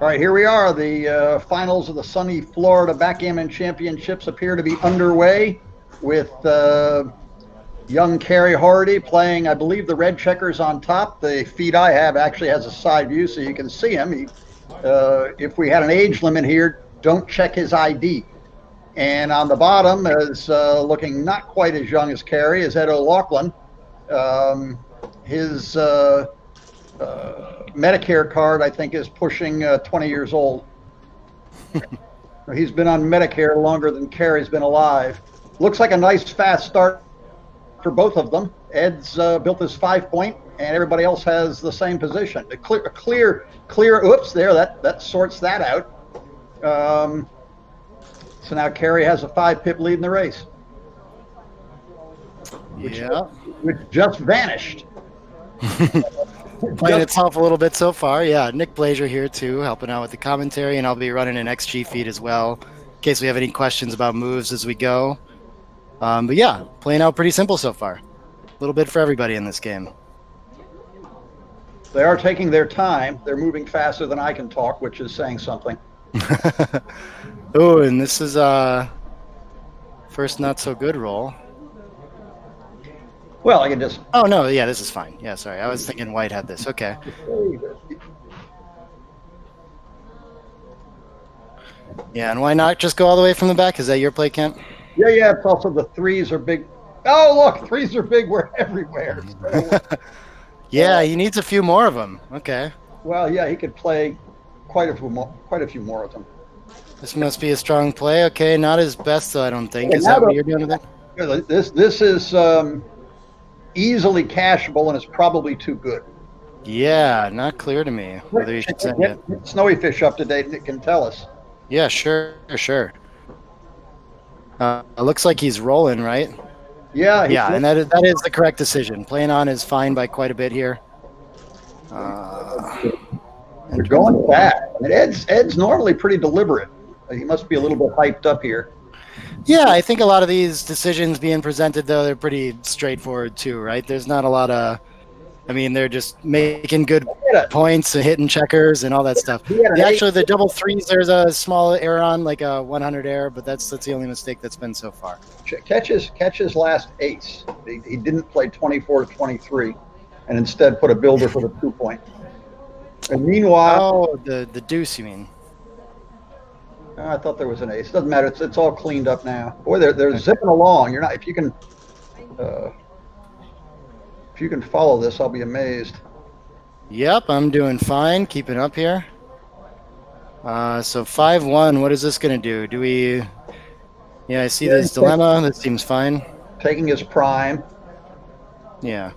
All right, here we are. The finals of the Sunny Florida Backgammon Championships appear to be underway with young Kerry Hardy playing, I believe, the red checkers on top. The feed I have actually has a side view so you can see him. If we had an age limit here, don't check his ID. And on the bottom is looking not quite as young as Kerry, is Ed O'Loughlin. His Medicare card, I think, is pushing 20 years old. He's been on Medicare longer than Kerry's been alive. Looks like a nice fast start for both of them. Ed's built his 5-point, and everybody else has the same position. A clear. Oops, there. That sorts that out. So now Kerry has a 5-pip lead in the race, which just vanished. Playing itself a little bit so far. Yeah, Nick Blazer here too, helping out with the commentary, and I'll be running an XG feed as well, in case we have any questions about moves as we go. But yeah, playing out pretty simple so far. A little bit for everybody in this game. They are taking their time. They're moving faster than I can talk, which is saying something. Oh, and this is first not so good roll. Well, I can just... Oh, no, yeah, this is fine. Yeah, sorry. I was thinking white had this. Okay. Yeah, and why not just go all the way from the back? Is that your play, Kent? Yeah, it's also the threes are big. Oh, look, threes are big. We're everywhere. Yeah, he needs a few more of them. Okay. Well, yeah, he could play quite a few more of them. This must be a strong play. Okay, not his best, though, I don't think. Is that what you're doing with it? This is easily cashable, and it's probably too good. Yeah, not clear to me whether you should send it. Snowy Fish up to date, and it can tell us. Yeah, sure. It looks like he's rolling, right? Yeah. Yeah, and that is the correct decision. Playing on is fine by quite a bit here. You're going back. And Ed's normally pretty deliberate. He must be a little bit hyped up here. Yeah, I think a lot of these decisions being presented, though, they're pretty straightforward, too, right? There's not a lot of... I mean, they're just making good points and hitting checkers and all that stuff. Actually, the double threes, there's a small error on, like a 100 error, but that's the only mistake that's been so far. Catch his last ace. He didn't play 24-23 and instead put a builder for the 2-point. And meanwhile... Oh, the deuce, you mean? I thought there was an ace. Doesn't matter. It's all cleaned up now. Boy, they're zipping along. You're not... If you can follow this, I'll be amazed. Yep, I'm doing fine. Keeping up here. So 5-1. What is this going to do? Do we... Yeah, I see this dilemma. That seems fine. Taking his prime. Yeah.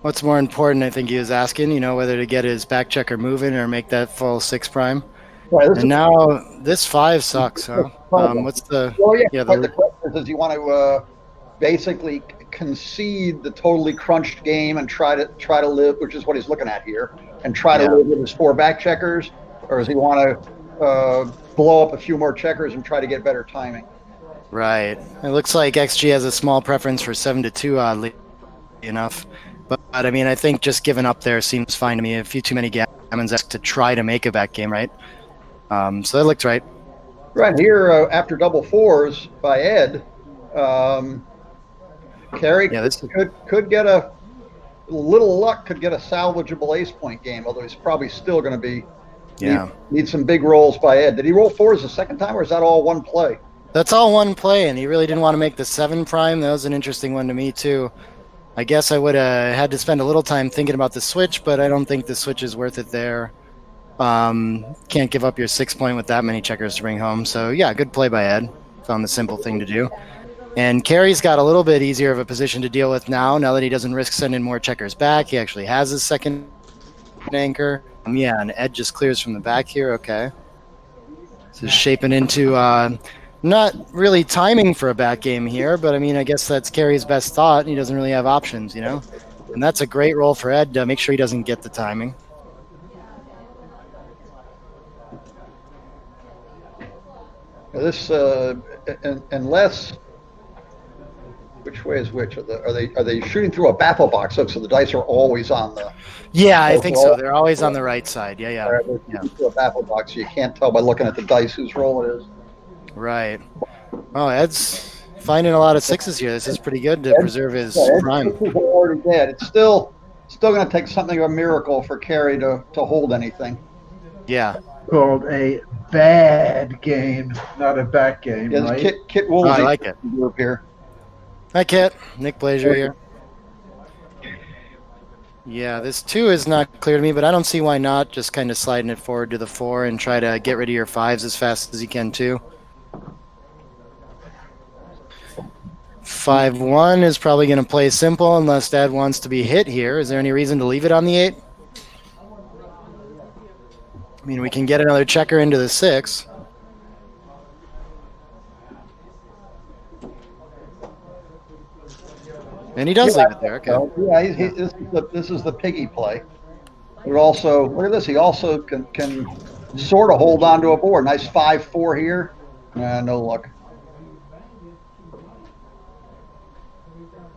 What's more important, I think he was asking, whether to get his back checker moving or make that full 6 prime. Right, and now this 5 sucks, huh? What's the... Well, the question is, you want to basically concede the totally crunched game and try to live, which is what he's looking at here, and try to live with his 4 back checkers, or does he want to blow up a few more checkers and try to get better timing? Right. It looks like XG has a small preference for 7-2, oddly enough. But I mean, I think just giving up there seems fine to me. A few too many gammons to try to make a back game, right? So that looked right. Right here, after double 4s by Ed, Kerry could get a little luck, could get a salvageable ace-point game, although he's probably still going to be need some big rolls by Ed. Did he roll 4s the second time, or is that all one play? That's all one play, and he really didn't want to make the 7 prime. That was an interesting one to me, too. I guess I would have had to spend a little time thinking about the switch, but I don't think the switch is worth it there. Can't give up your 6-point with that many checkers to bring home. So, yeah, good play by Ed. Found the simple thing to do. And Kerry's got a little bit easier of a position to deal with now that he doesn't risk sending more checkers back. He actually has his second anchor. And Ed just clears from the back here. Okay. This is shaping into not really timing for a back game here, but I mean, I guess that's Kerry's best thought. He doesn't really have options, And that's a great roll for Ed to make sure he doesn't get the timing. This, unless Which way is which? Are they shooting through a baffle box? So the dice are always on the. Yeah, I think so. They're always on the right side. Yeah. They're through a baffle box, so you can't tell by looking at the dice whose roll it is. Right. Oh, Ed's finding a lot of sixes here. This is pretty good to preserve his prime. Sixes are already dead. It's still going to take something of a miracle for Carey to hold anything. Yeah. Called a bad game, not a back game, Yeah, right? Kit Woolsey I like it. Group here. Hi, Kit. Nick Blazer here. Yeah, this 2 is not clear to me, but I don't see why not. Just kind of sliding it forward to the 4 and try to get rid of your 5s as fast as you can, too. 5-1 is probably going to play simple unless Dad wants to be hit here. Is there any reason to leave it on the 8? I mean, we can get another checker into the 6. And he does leave it there. Okay. Yeah, this is the piggy play. But also, look at this. He also can sort of hold on to a board. Nice 5-4 here. No luck.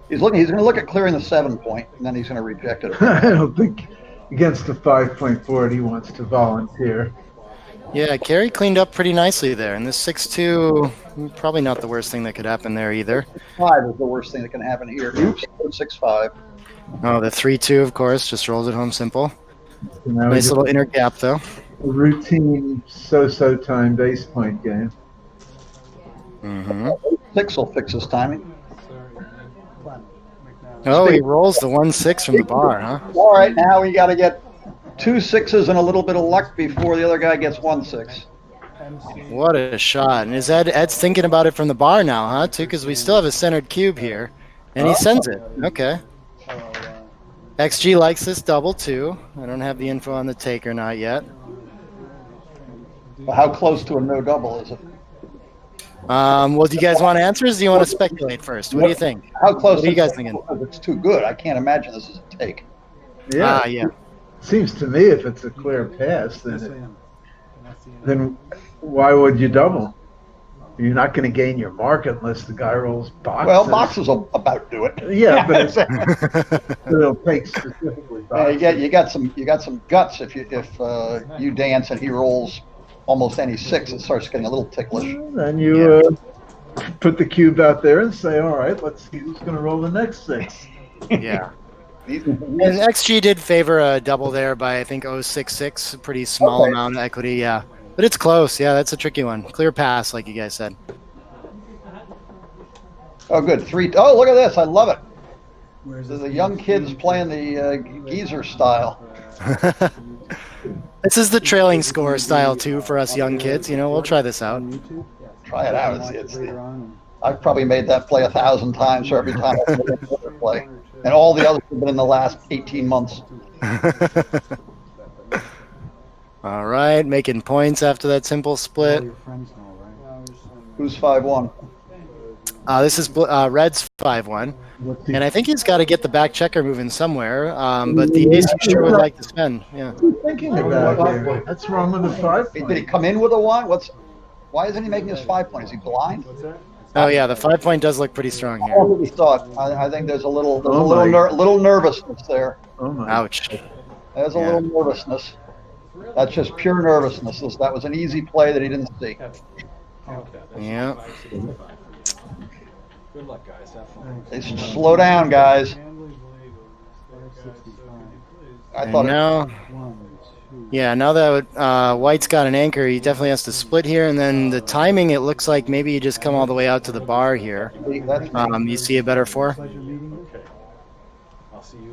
He's going to look at clearing the 7 point, and then he's going to reject it. I don't think against the 5-point board he wants to volunteer. Yeah, Carey cleaned up pretty nicely there. And this 6-2, probably not the worst thing that could happen there either. 5 is the worst thing that can happen here. Oops, 6-5. Oh, the 3-2, of course, just rolls it home simple. Nice little inner gap, though. A routine so-so time base point game. Mm-hmm. 6 will fix his timing. Oh, he rolls the 1-6 from the bar, huh? All right, now we got to get 2 6s and a little bit of luck before the other guy gets 1-6. What a shot. And Ed's thinking about it from the bar now, huh, too? Because we still have a centered cube here. And he sends it. Okay. XG likes this double, too. I don't have the info on the take or not yet. Well, how close to a no double is it? Well, do you guys want answers? Or do you want to speculate first? What do you think? How close? What are you guys thinking? It's too good. I can't imagine this is a take. Yeah. Yeah. Seems to me if it's a clear pass, then why would you double? You're not going to gain your market unless the guy rolls boxes. Well, boxes will about do it. Yeah, but it'll take specifically boxes. You got some guts if you dance and he rolls almost any 6. It starts getting a little ticklish. Then you put the cube out there and say, all right, let's see who's going to roll the next 6. Yeah. And XG did favor a double there by, I think, 0.66, a pretty small amount of equity, yeah. But it's close. Yeah, that's a tricky one. Clear pass, like you guys said. Oh, good. 3. Oh, look at this. I love it. The young kids playing the geezer style. This is the trailing score style, too, for us young kids. You know, we'll try this out. Try it out. I've probably made that play 1,000 times for every time I've made another play. And all the others have been in the last 18 months. All right, making points after that simple split. Who's 5-1? This is Red's 5-1. And I think he's got to get the back checker moving somewhere. But the ace he sure would like to spend. Yeah. Thinking about it. That's wrong with the 5. Did he come in with a 1? Why isn't he making his 5 point? Is he blind? Oh yeah, the 5 point does look pretty strong here. That's what we thought. I think there's a little nervousness there. Oh my. Ouch. There's a little nervousness. That's just pure nervousness. That was an easy play that he didn't see. Yeah. Good luck, guys. Have fun. They should slow down, guys. I thought now, now that White's got an anchor, he definitely has to split here. And then the timing, it looks like maybe you just come all the way out to the bar here. You see a better 4?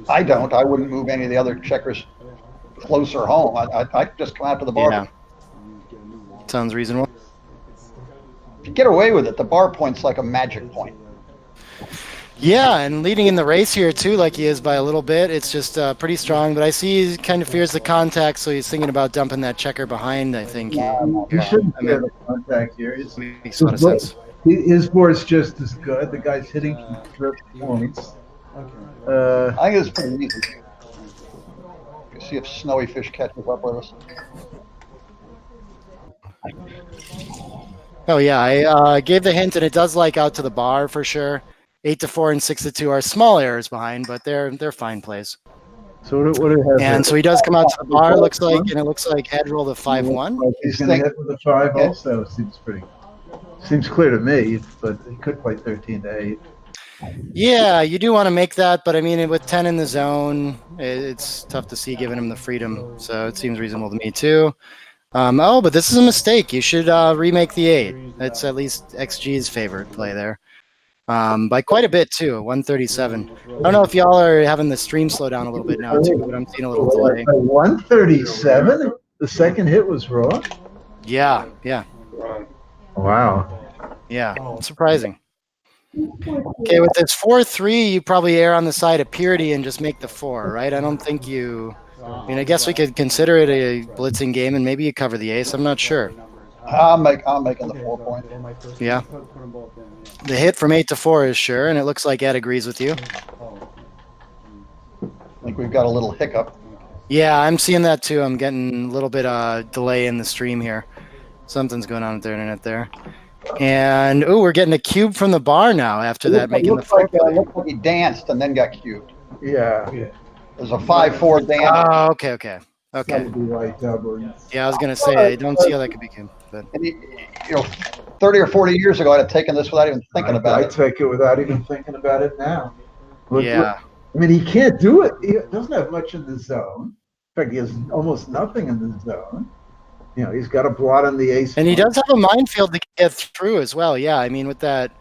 I don't. I wouldn't move any of the other checkers closer home. I'd just come out to the bar. Yeah. Sounds reasonable. If you get away with it, the bar point's like a magic point. Yeah, and leading in the race here, too, like he is by a little bit. It's just pretty strong. But I see he kind of fears the contact, so he's thinking about dumping that checker behind, I think. You shouldn't fear the contact here. Makes a lot of sense. His board's just as good. The guy's hitting from 3 points. I think it's pretty easy. See if Snowy Fish catches up with us. Oh, yeah, I gave the hint, and it does like out to the bar for sure. 8-4 and 6-2 are small errors behind, but they're fine plays. So what it has? And so he does come out to the bar. Looks like, and it looks like Ed rolled a 5-1. He's going to hit with a 5 also. Seems clear to me, but he could play 13-8. Yeah, you do want to make that, but I mean, with 10 in the zone, it's tough to see giving him the freedom. So it seems reasonable to me too. Oh, but this is a mistake. You should remake the 8. That's at least XG's favorite play there. By quite a bit too, 137. I don't know if y'all are having the stream slow down a little bit now too, but I'm seeing a little delay. 137? The second hit was raw? Yeah. Wow. Yeah, surprising. Okay, with this 4-3, you probably err on the side of purity and just make the 4, right? I don't think you... I mean, I guess we could consider it a blitzing game, and maybe you cover the ace. I'm not sure. I'm making the 4 point. Yeah. The hit from 8-4 is sure, and it looks like Ed agrees with you. I think we've got a little hiccup. Yeah, I'm seeing that too. I'm getting a little bit delay in the stream here. Something's going on with the internet there. And we're getting a cube from the bar now after that, making the 4 play. It looked like he danced and then got cubed. Yeah. There's a 5-4 dance. Oh, okay. Yeah, I was gonna say I don't see how that could be cubed, but And 30 or 40 years ago, I'd have taken this without even thinking about it. I'd take it without even thinking about it now. yeah. I mean, he can't do it. He doesn't have much in the zone. In fact, he has almost nothing in the zone. He's got a blot on the ace. And he does have a minefield to get through as well. Yeah, I mean, with that,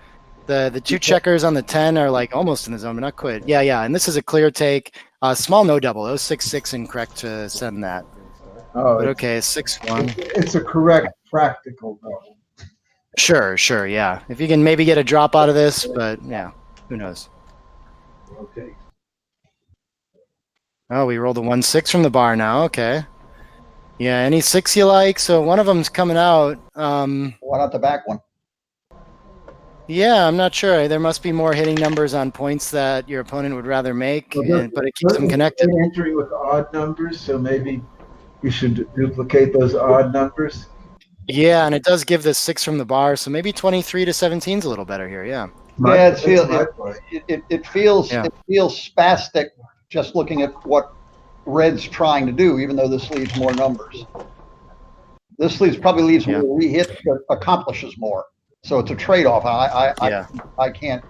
the 2 checkers on the 10 are like almost in the zone, but not quite. Yeah. And this is a clear take. Small no double. 0-6-6 incorrect to send that. Oh, but okay, 6-1. It's a correct practical double. Sure. Yeah. If you can maybe get a drop out of this, but yeah, who knows? Okay. Oh, we rolled a 1-6 from the bar now. Okay. Yeah, any 6 you like? So one of them's coming out. Why not the back one? Yeah, I'm not sure. There must be more hitting numbers on points that your opponent would rather make, but it keeps them connected. Entering with odd numbers, so maybe you should duplicate those odd numbers. Yeah, and it does give the 6 from the bar, so maybe 23-17 is a little better here. Yeah. It feels spastic just looking at what Red's trying to do, even though this leaves more numbers. This probably leaves more rehit, but accomplishes more. So it's a trade-off. I can't.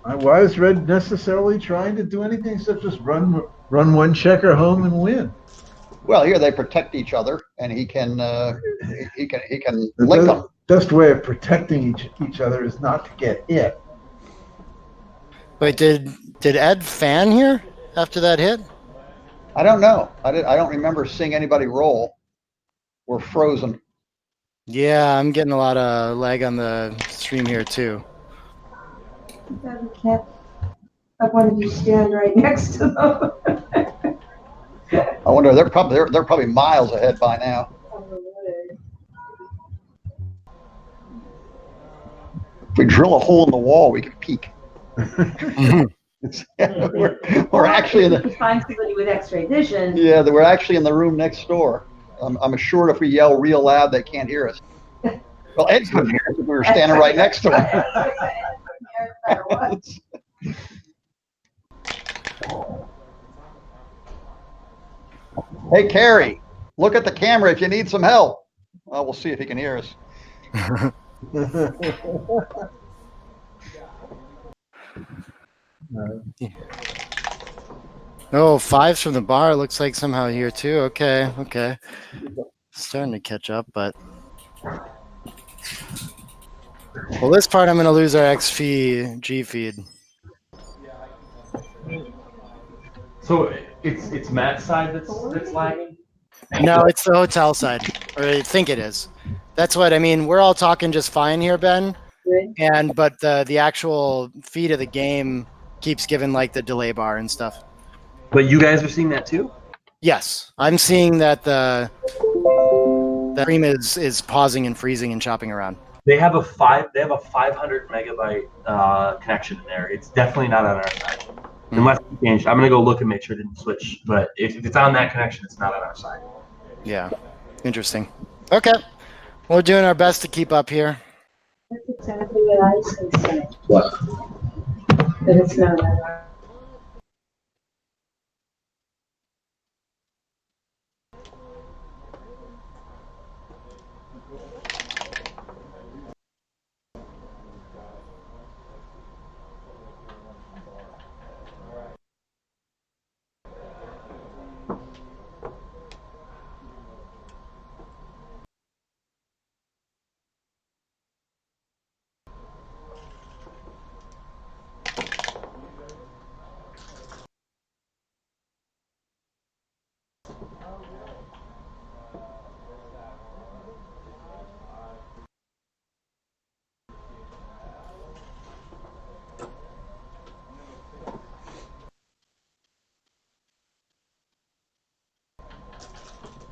Why is Red necessarily trying to do anything except just run one checker home and win? Well, here they protect each other, and he can link them. The best way of protecting each other is not to get hit. Wait, did Ed fan here after that hit? I don't know. I don't remember seeing anybody roll. We're frozen. Yeah, I'm getting a lot of lag on the stream here too. I wanted you to stand right next to them. I wonder they're probably miles ahead by now. If we drill a hole in the wall, we can peek. we're actually in the. Find somebody with X-ray vision. Yeah, we're actually in the room next door. I'm assured if we yell real loud, they can't hear us. Well, Ed couldn't hear us if we were standing right next to him. Hey, Carrie, look at the camera if you need some help. Well, we'll see if he can hear us. Oh, 5s from the bar looks like somehow here too. Okay. Starting to catch up, but well, this part I'm going to lose our G feed. So it's Matt's side that's lagging? No, it's the hotel side, or I think it is. That's what I mean. We're all talking just fine here, Ben, but the actual feed of the game keeps giving like the delay bar and stuff. But you guys are seeing that too? Yes, I'm seeing that the stream is pausing and freezing and chopping around. They have a 500 megabyte connection in there. It's definitely not on our side. Unless it changed. I'm gonna go look and make sure it didn't switch. But if it's on that connection, it's not on our side. Yeah. Interesting. Okay. We're doing our best to keep up here. That's exactly what I said. That it's not that hard.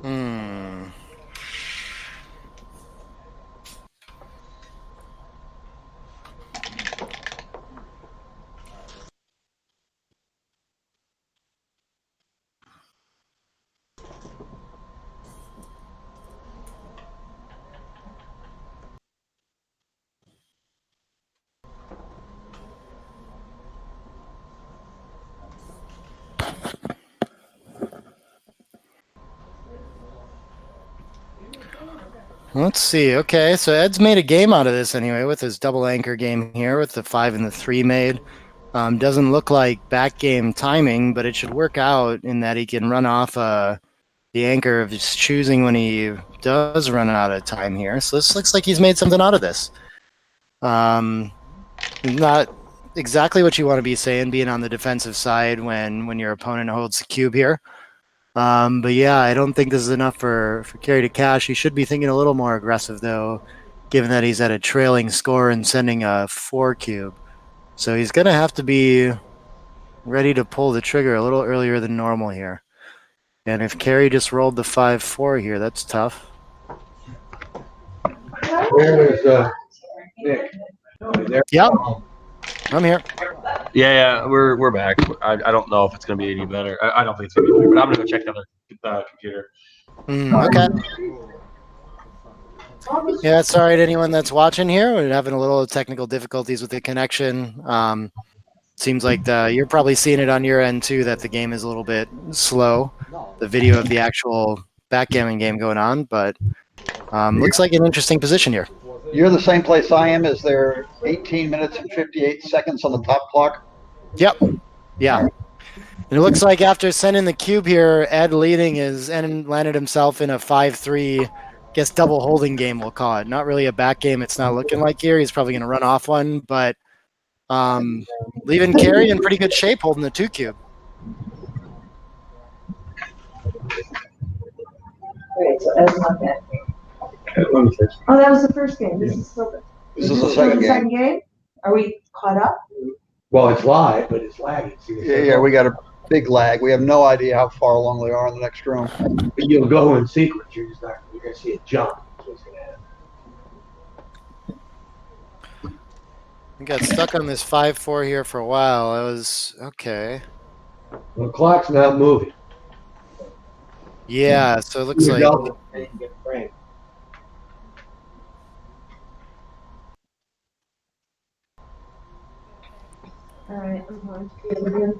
Hmm. Let's see. Okay, so Ed's made a game out of this anyway with his double anchor game here with the 5 and the 3 made. Doesn't look like back game timing, but it should work out in that he can run off the anchor of his choosing when he does run out of time here. So this looks like he's made something out of this. Not exactly what you want to be saying, being on the defensive side when your opponent holds the cube here. But yeah, I don't think this is enough for Carey to cash. He should be thinking a little more aggressive, though, given that he's at a trailing score and sending a 4 cube. So he's going to have to be ready to pull the trigger a little earlier than normal here. And if Carey just rolled the 5-4 here, that's tough. Where is Nick? Yep, I'm here. Yeah, we're back. I don't know if it's gonna be any better. I don't think it's gonna be better, but I'm gonna go check the other computer. Okay. Yeah, sorry to anyone that's watching here. We're having a little technical difficulties with the connection. Seems like you're probably seeing it on your end too, that the game is a little bit slow. The video of the actual backgammon game going on, but looks like an interesting position here. You're the same place I am. Is there 18 minutes and 58 seconds on the top clock? Yep. Yeah. And it looks like after sending the cube here, Ed leading and landed himself in a 5-3, guess double holding game, we'll call it. Not really a back game. It's not looking like here. He's probably going to run off one, but leaving Carey in pretty good shape holding the 2 cube. Right, so that's not that. Oh, that was the first game. This is still This is the second game. Second game? Are we caught up? Well, it's live, but it's lagging. Yeah, we got a big lag. We have no idea how far along they are in the next room. But you'll go in sequence. You're gonna see it jump. That's what's gonna happen. We got stuck on this 5-4 here for a while. I was okay. Well, the clock's not moving. Yeah, so it looks like Double, and you can get a frame. All right, I'm going to the other room.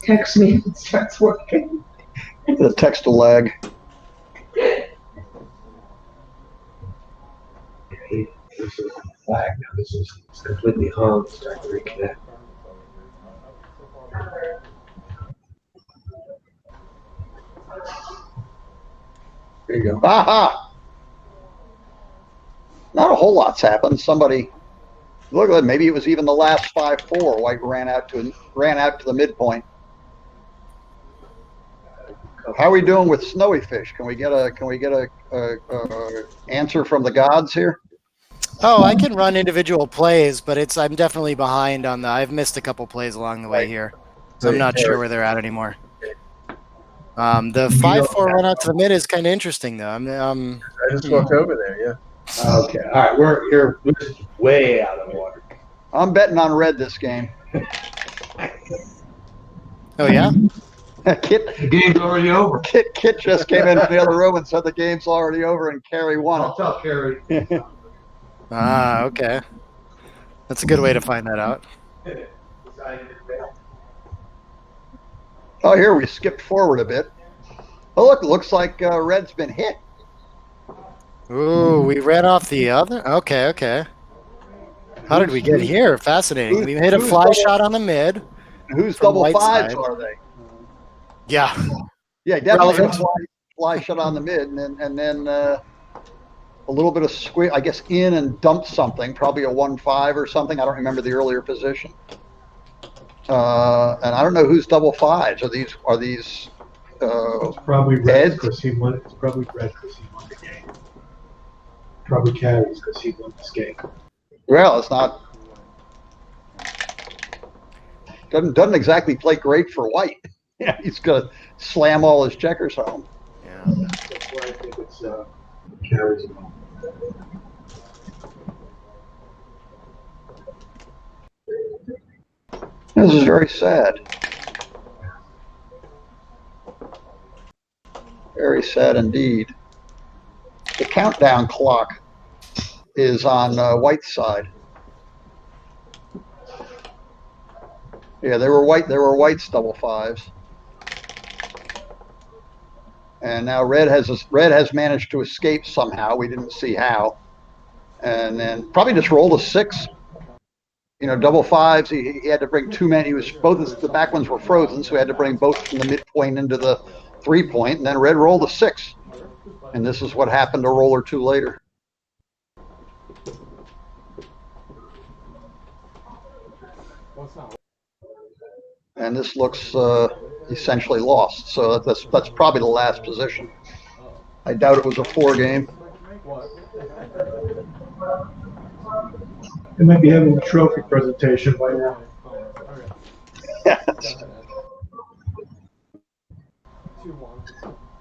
Text me if it starts working. The text will lag. This is lag now. This is it's completely hung. It's starting to reconnect. There you go. Aha! Not a whole lot's happened. Somebody, look at it. Maybe it was even the last 5-4. White ran out to the midpoint. How are we doing with snowy fish? Can we get a answer from the gods here? Oh, I can run individual plays, but I'm definitely behind on I've missed a couple plays along the way here, so I'm not sure where they're at anymore. The 5-4 run out to the mid is kind of interesting, though. I just walked over there. Yeah. Okay. All right. We're just way out of water. I'm betting on red this game. Oh yeah. Kit, The game's already over. Kit just came in from the other room and said the game's already over and Carey won I'll tell Carey. it. Ah, okay. That's a good way to find that out. Oh, here we skipped forward a bit. Oh, look, looks like red's been hit. Ooh, we ran off the other. Okay, okay. How did we get here? Fascinating. We hit a fly shot on the mid. Whose From double white fives side. are they? Yeah. Yeah, definitely Relevant. a fly shot on the mid, and then a little bit of squeeze, I guess, in and dumped something, probably a 1-5 or something. I don't remember the earlier position. And I don't know whose double fives are these. Are these? It's probably red because he won. It's probably red because he won the game. Probably carries because he won this game. Well, it's not. Doesn't exactly play great for white. Yeah, he's gonna slam all his checkers home. Yeah. That's why I think it's carries. This is very sad. Very sad indeed. The countdown clock is on White's side. Yeah, they were White's double fives, and now red has managed to escape somehow. We didn't see how, and then probably just rolled a 6. You know, double fives. He had to bring too many. He was both the back ones were frozen, so he had to bring both from the midpoint into the 3-point, and then red rolled a 6, and this is what happened a roll or two later. And this looks essentially lost. So that's probably the last position. I doubt it was a 4 game. They might be having a trophy presentation by now.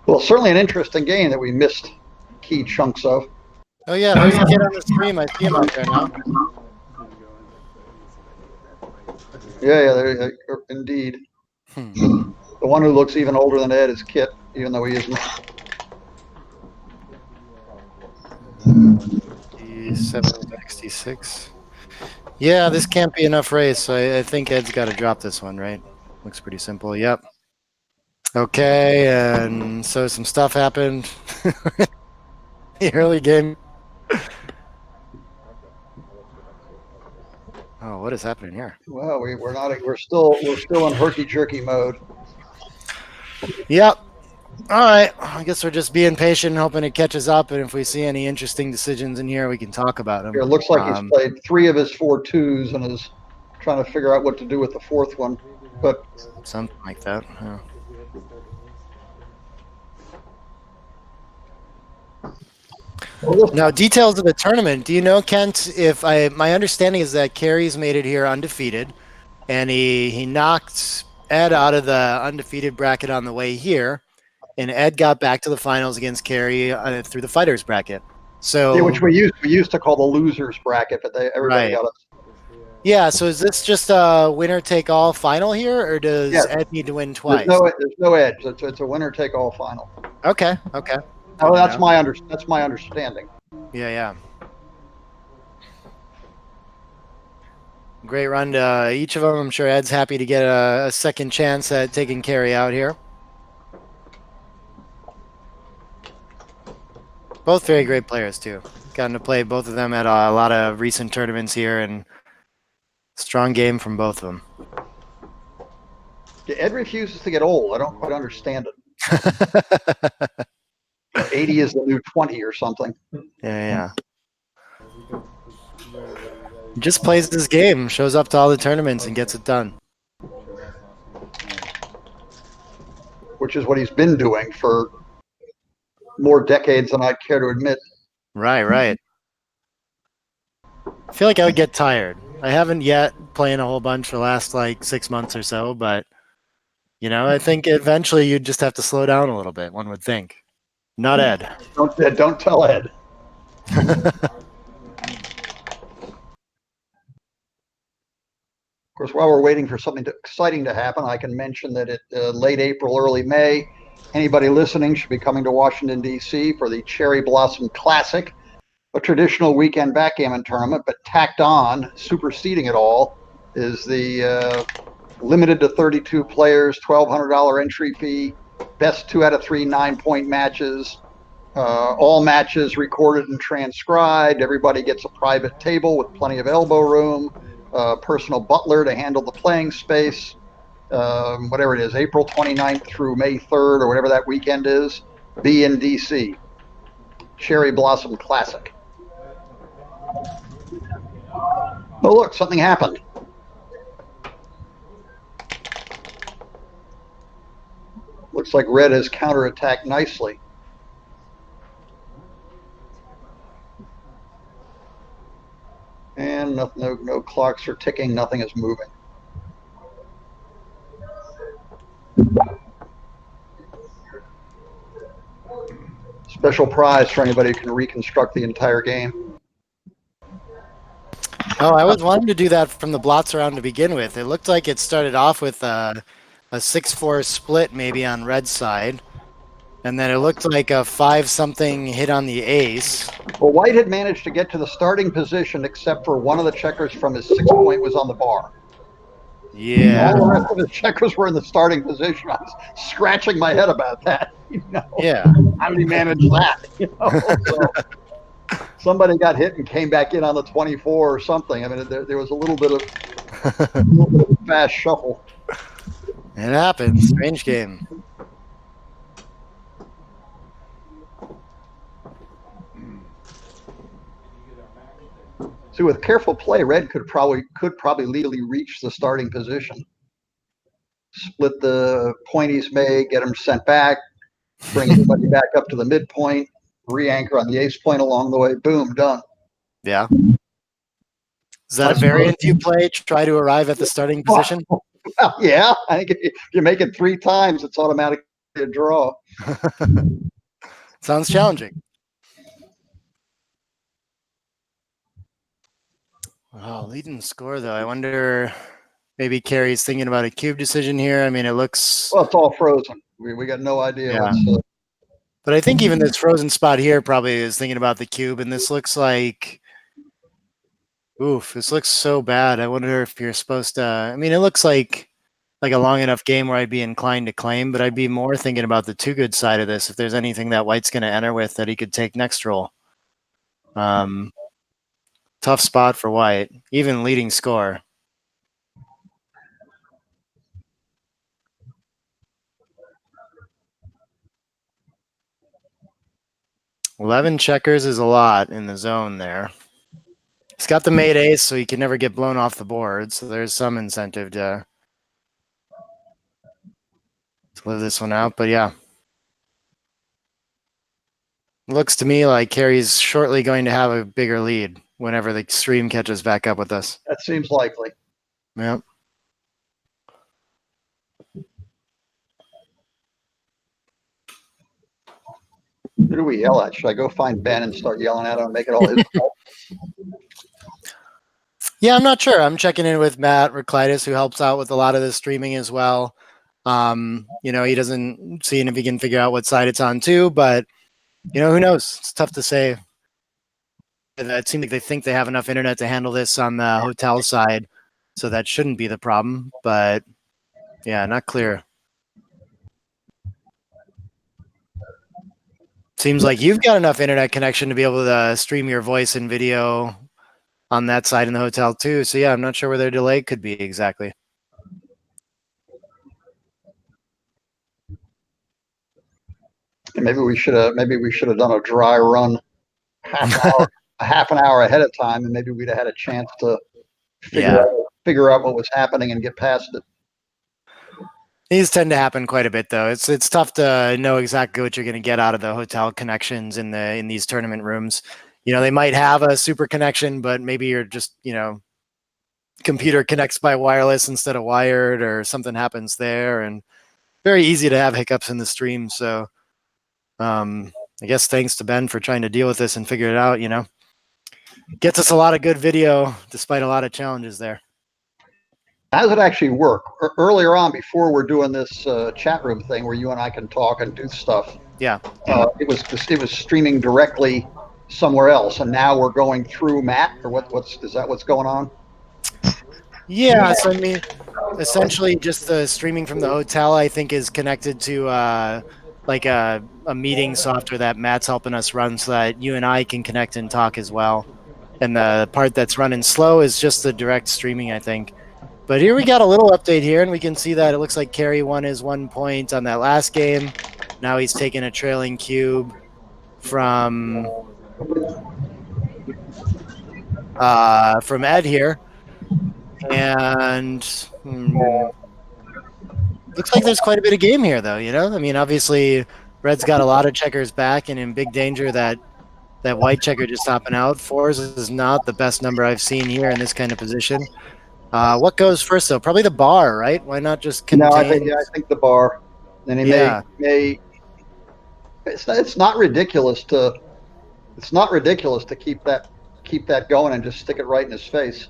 Well, certainly an interesting game that we missed key chunks of. Oh yeah, there's a kid on the stream. I see him out there now. Yeah, indeed. The one who looks even older than Ed is Kit, even though he isn't. 766. Yeah, this can't be enough race. So I think Ed's got to drop this one, right? Looks pretty simple. Yep. Okay, and so some stuff happened. The early game. Oh, what is happening here? Well, we're still in herky jerky mode. Yep. All right. I guess we're just being patient, hoping it catches up. And if we see any interesting decisions in here, we can talk about them. It looks like he's played 3 of his 4 twos and is trying to figure out what to do with the 4th one. But something like that. Yeah. Now, details of the tournament. Do you know, Kent? My understanding is that Carey's made it here undefeated, and he knocked Ed out of the undefeated bracket on the way here, and Ed got back to the finals against Carey through the fighters bracket. So, yeah, which we used to call the losers bracket, but everybody got us. Yeah. So is this just a winner take all final here, or does Ed need to win twice? There's no edge. It's a winner take all final. Okay. Okay. Oh, that's my understanding. Yeah. Great run to each of them. I'm sure Ed's happy to get a second chance at taking Carey out here. Both very great players, too. Gotten to play both of them at a lot of recent tournaments here, and strong game from both of them. Yeah, Ed refuses to get old. I don't quite understand it. 80 is the new 20 or something. Yeah. He just plays this game, shows up to all the tournaments, and gets it done. Which is what he's been doing for more decades than I care to admit. Right. I feel like I would get tired. I haven't yet playing a whole bunch for the last 6 months or so, but I think eventually you'd just have to slow down a little bit, one would think. Not Ed. Don't tell Ed. Of course, while we're waiting for something exciting to happen, I can mention that late April, early May, anybody listening should be coming to Washington, D.C. for the Cherry Blossom Classic. a traditional weekend backgammon tournament, but tacked on, superseding it all, is the limited to 32 players, $1,200 entry fee, best 2 out of 3 9-point matches. All matches recorded and transcribed. Everybody gets a private table with plenty of elbow room, personal butler to handle the playing space. Whatever it is, April 29th through May 3rd or whatever that weekend is, be in DC. Cherry Blossom Classic. Oh, look, something happened. Looks like red has counterattacked nicely. And no clocks are ticking, nothing is moving. Special prize for anybody who can reconstruct the entire game. Oh, I was wanting to do that from the blots around to begin with. It looked like it started off with a 6-4 split maybe on red side. And then it looked like a 5-something hit on the ace. Well, white had managed to get to the starting position except for one of the checkers from his 6-point was on the bar. Yeah. All the rest of the checkers were in the starting position. I was scratching my head about that. Yeah. How did he manage that? So somebody got hit and came back in on the 24 or something. I mean, there was a little bit of a fast shuffle. It happens. Strange game. See, with careful play, red could probably legally reach the starting position. Split the point he's made, get him sent back, bring everybody back up to the midpoint, re-anchor on the ace point along the way. Boom, done. Yeah. Is that a variant you play? Try to arrive at the starting position? Well, yeah. I think if you make it 3 times, it's automatically a draw. Sounds challenging. Oh, leading score, though. I wonder, maybe Carey's thinking about a cube decision here. I mean, it looks... Well, it's all frozen. We got no idea. Yeah. But I think even this frozen spot here probably is thinking about the cube, and this looks like... Oof, this looks so bad. I wonder if you're supposed to... I mean, it looks like a long enough game where I'd be inclined to claim, but I'd be more thinking about the two-good side of this, if there's anything that white's going to enter with that he could take next roll. Tough spot for white, even leading score. $11 checkers is a lot in the zone there. He's got the mate ace, so he can never get blown off the board, so there's some incentive to live this one out, but yeah. Looks to me like Carey's shortly going to have a bigger lead whenever the stream catches back up with us. That seems likely. Yep. Who do we yell at? Should I go find Ben and start yelling at him and make it all his fault? Yeah, I'm not sure. I'm checking in with Matt Reclitus, who helps out with a lot of the streaming as well. He doesn't see if he can figure out what side it's on too, but who knows? It's tough to say. It seems like they think they have enough internet to handle this on the hotel side, so that shouldn't be the problem, but yeah, not clear. Seems like you've got enough internet connection to be able to stream your voice and video on that side in the hotel too. So yeah, I'm not sure where their delay could be exactly. Maybe we should have done a dry run half an hour ahead of time, and maybe we'd have had a chance to figure out what was happening and get past it. These tend to happen quite a bit, though. It's tough to know exactly what you're going to get out of the hotel connections in these tournament rooms. They might have a super connection, but maybe you're just computer connects by wireless instead of wired, or something happens there, and very easy to have hiccups in the stream. So I guess thanks to Ben for trying to deal with this and figure it out. Gets us a lot of good video despite a lot of challenges there. How does it actually work? Earlier on, before we're doing this chat room thing where you and I can talk and do stuff, Yeah. it was streaming directly somewhere else, and now we're going through Matt, or is that what's going on? Yeah, so I mean, essentially just the streaming from the hotel, I think, is connected to like a meeting software that Matt's helping us run so that you and I can connect and talk as well. And the part that's running slow is just the direct streaming, I think. But here we got a little update here, and we can see that it looks like Carey won his 1 point on that last game. Now he's taking a trailing cube from Ed here. And looks like there's quite a bit of game here, though. I mean, obviously, Red's got a lot of checkers back and in big danger that white checker just hopping out. 4s is not the best number I've seen here in this kind of position. What goes first, though? Probably the bar, right? Why not just contain? No, I think the bar. Then he may. It's not ridiculous to keep that going and just stick it right in his face.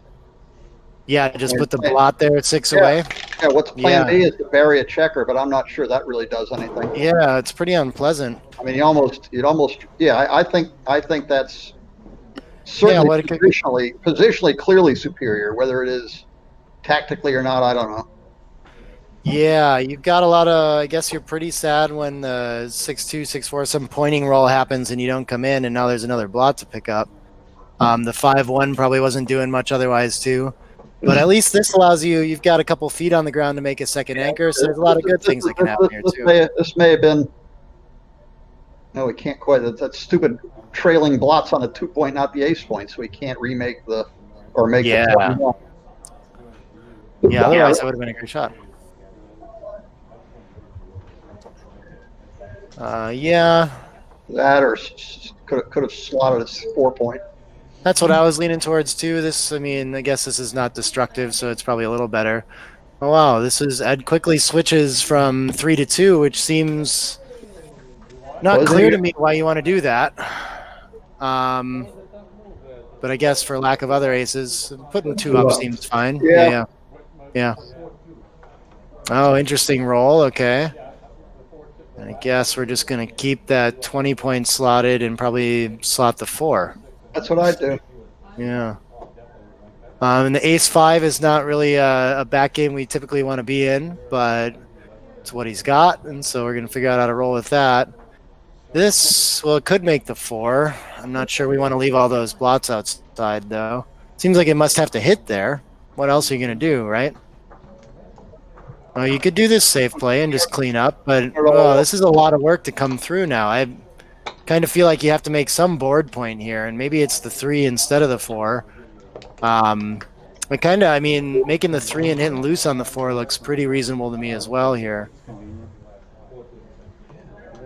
Yeah, just put the blot there at 6 away. Yeah, what's plan B is to bury a checker, but I'm not sure that really does anything. Yeah, it's pretty unpleasant. I mean, I think that's certainly positionally clearly superior. Whether it is tactically or not, I don't know. Yeah, you've got a lot of. I guess you're pretty sad when the 6-2, 6-4, some pointing roll happens and you don't come in, and now there's another blot to pick up. The 5-1 probably wasn't doing much otherwise too. But at least this allows you've got a couple feet on the ground to make a second anchor, so there's a lot of good things that can happen here, too. This may have been... No, we can't quite... That's stupid trailing blots on a 2-point, not the ace point, so we can't remake the... Or make the 41. Yeah, otherwise that would have been a great shot. That or could have slotted a 4-point. That's what I was leaning towards too. I guess this is not destructive, so it's probably a little better. Oh wow, Ed quickly switches from 3 to 2, which seems not clear to me why you want to do that. But I guess for lack of other aces, putting 2 up seems fine. Yeah. Oh, interesting roll. Okay. And I guess we're just gonna keep that 20-point slotted and probably slot the 4. That's what I do. Yeah. And the ace-5 is not really a back game we typically want to be in, but it's what he's got, and so we're going to figure out how to roll with that. It could make the 4. I'm not sure we want to leave all those blots outside, though. Seems like it must have to hit there. What else are you going to do, right? Well, you could do this safe play and just clean up, but this is a lot of work to come through now. I kind of feel like you have to make some board point here, and maybe it's the 3 instead of the 4. Making the 3 and hitting loose on the 4 looks pretty reasonable to me as well here.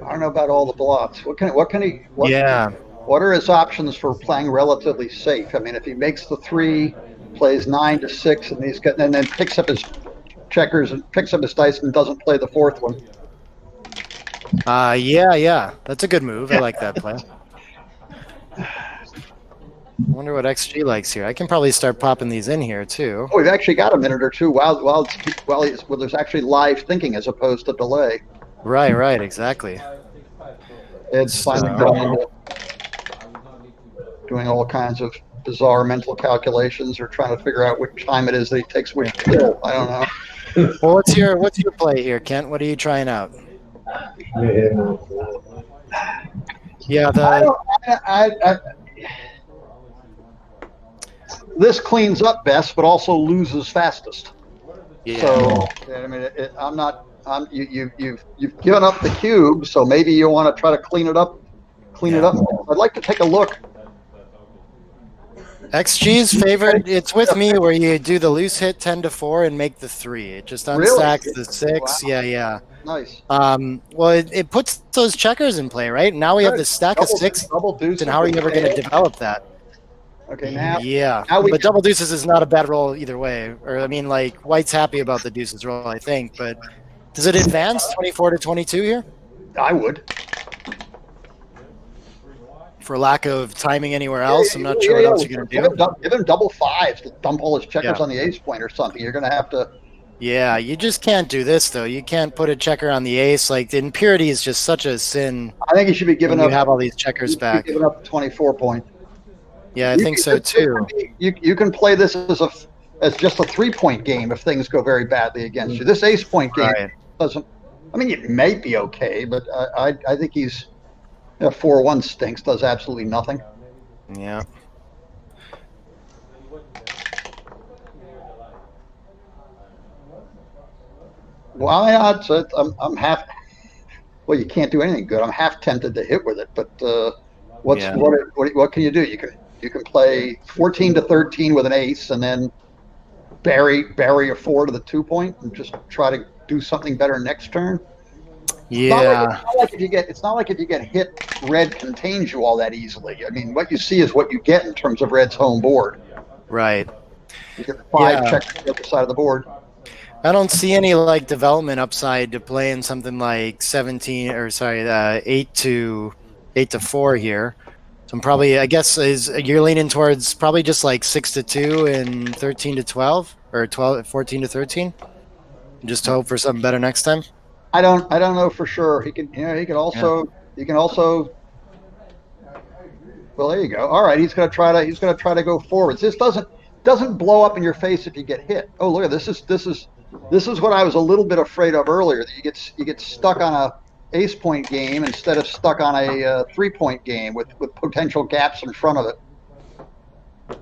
I don't know about all the blots. What are his options for playing relatively safe? I mean, if he makes the 3, plays 9 to 6, and then picks up his checkers and picks up his dice and doesn't play the 4th one. That's a good move. I like that play. I wonder what XG likes here. I can probably start popping these in here too. Oh, we've actually got a minute or two while there's actually live thinking as opposed to delay. Right, exactly. It's finally doing all kinds of bizarre mental calculations or trying to figure out which time it is that he takes which pill. I don't know. Well, what's your play here, Kent? What are you trying out? This cleans up best, but also loses fastest. Yeah. So I mean, you've given up the cube, so maybe you want to try to clean it up. I'd like to take a look. XG's favorite, it's with me where you do the loose hit 10 to 4 and make the 3. It just unstacks the 6. Wow. Yeah. Nice. Well, it puts those checkers in play, right? Now we have this stack of 6, and how are you ever going to develop that? Okay, now. Yeah, but double deuces is not a bad roll either way. Or, I mean, like, White's happy about the deuces roll, I think, but does it advance 24 to 22 here? I would. For lack of timing anywhere else, I'm not sure what else you're going to do. Give him double 5s to dump all his checkers on the ace point or something. You're going to have to Yeah, you just can't do this though. You can't put a checker on the ace. Like the impurity is just such a sin I think he should be when giving you up. have all these He checkers should be back. giving up 24 points. Yeah, I think so too. You can play this as just a 3-point game if things go very badly against you. This ace point game Right. doesn't. I mean, it may be okay, but I think he's 4-1 stinks. Does absolutely nothing. Yeah. Well, I'm half. Well, you can't do anything good. I'm half tempted to hit with it, but Yeah. what can you do? You can play 14 to 13 with an ace, and then bury a 4 to the 2-point, and just try to do something better next turn. Yeah. It's not like if you get hit, red contains you all that easily. I mean, what you see is what you get in terms of red's home board. Right. You get 5 Yeah. checks on the other side of the board. I don't see any like development upside to playing something like 17 or sorry, 8 to 4 here. So I'm probably, I guess, you're leaning towards probably just like 6 to 2 and 13 to 12 or 14 to 13. Just hope for something better next time. I don't know for sure. He can also. Well, there you go. All right, he's gonna try to go forwards. This doesn't blow up in your face if you get hit. Oh, look, this is what I was a little bit afraid of earlier. That you get stuck on a ace point game instead of stuck on a 3-point game with potential gaps in front of it.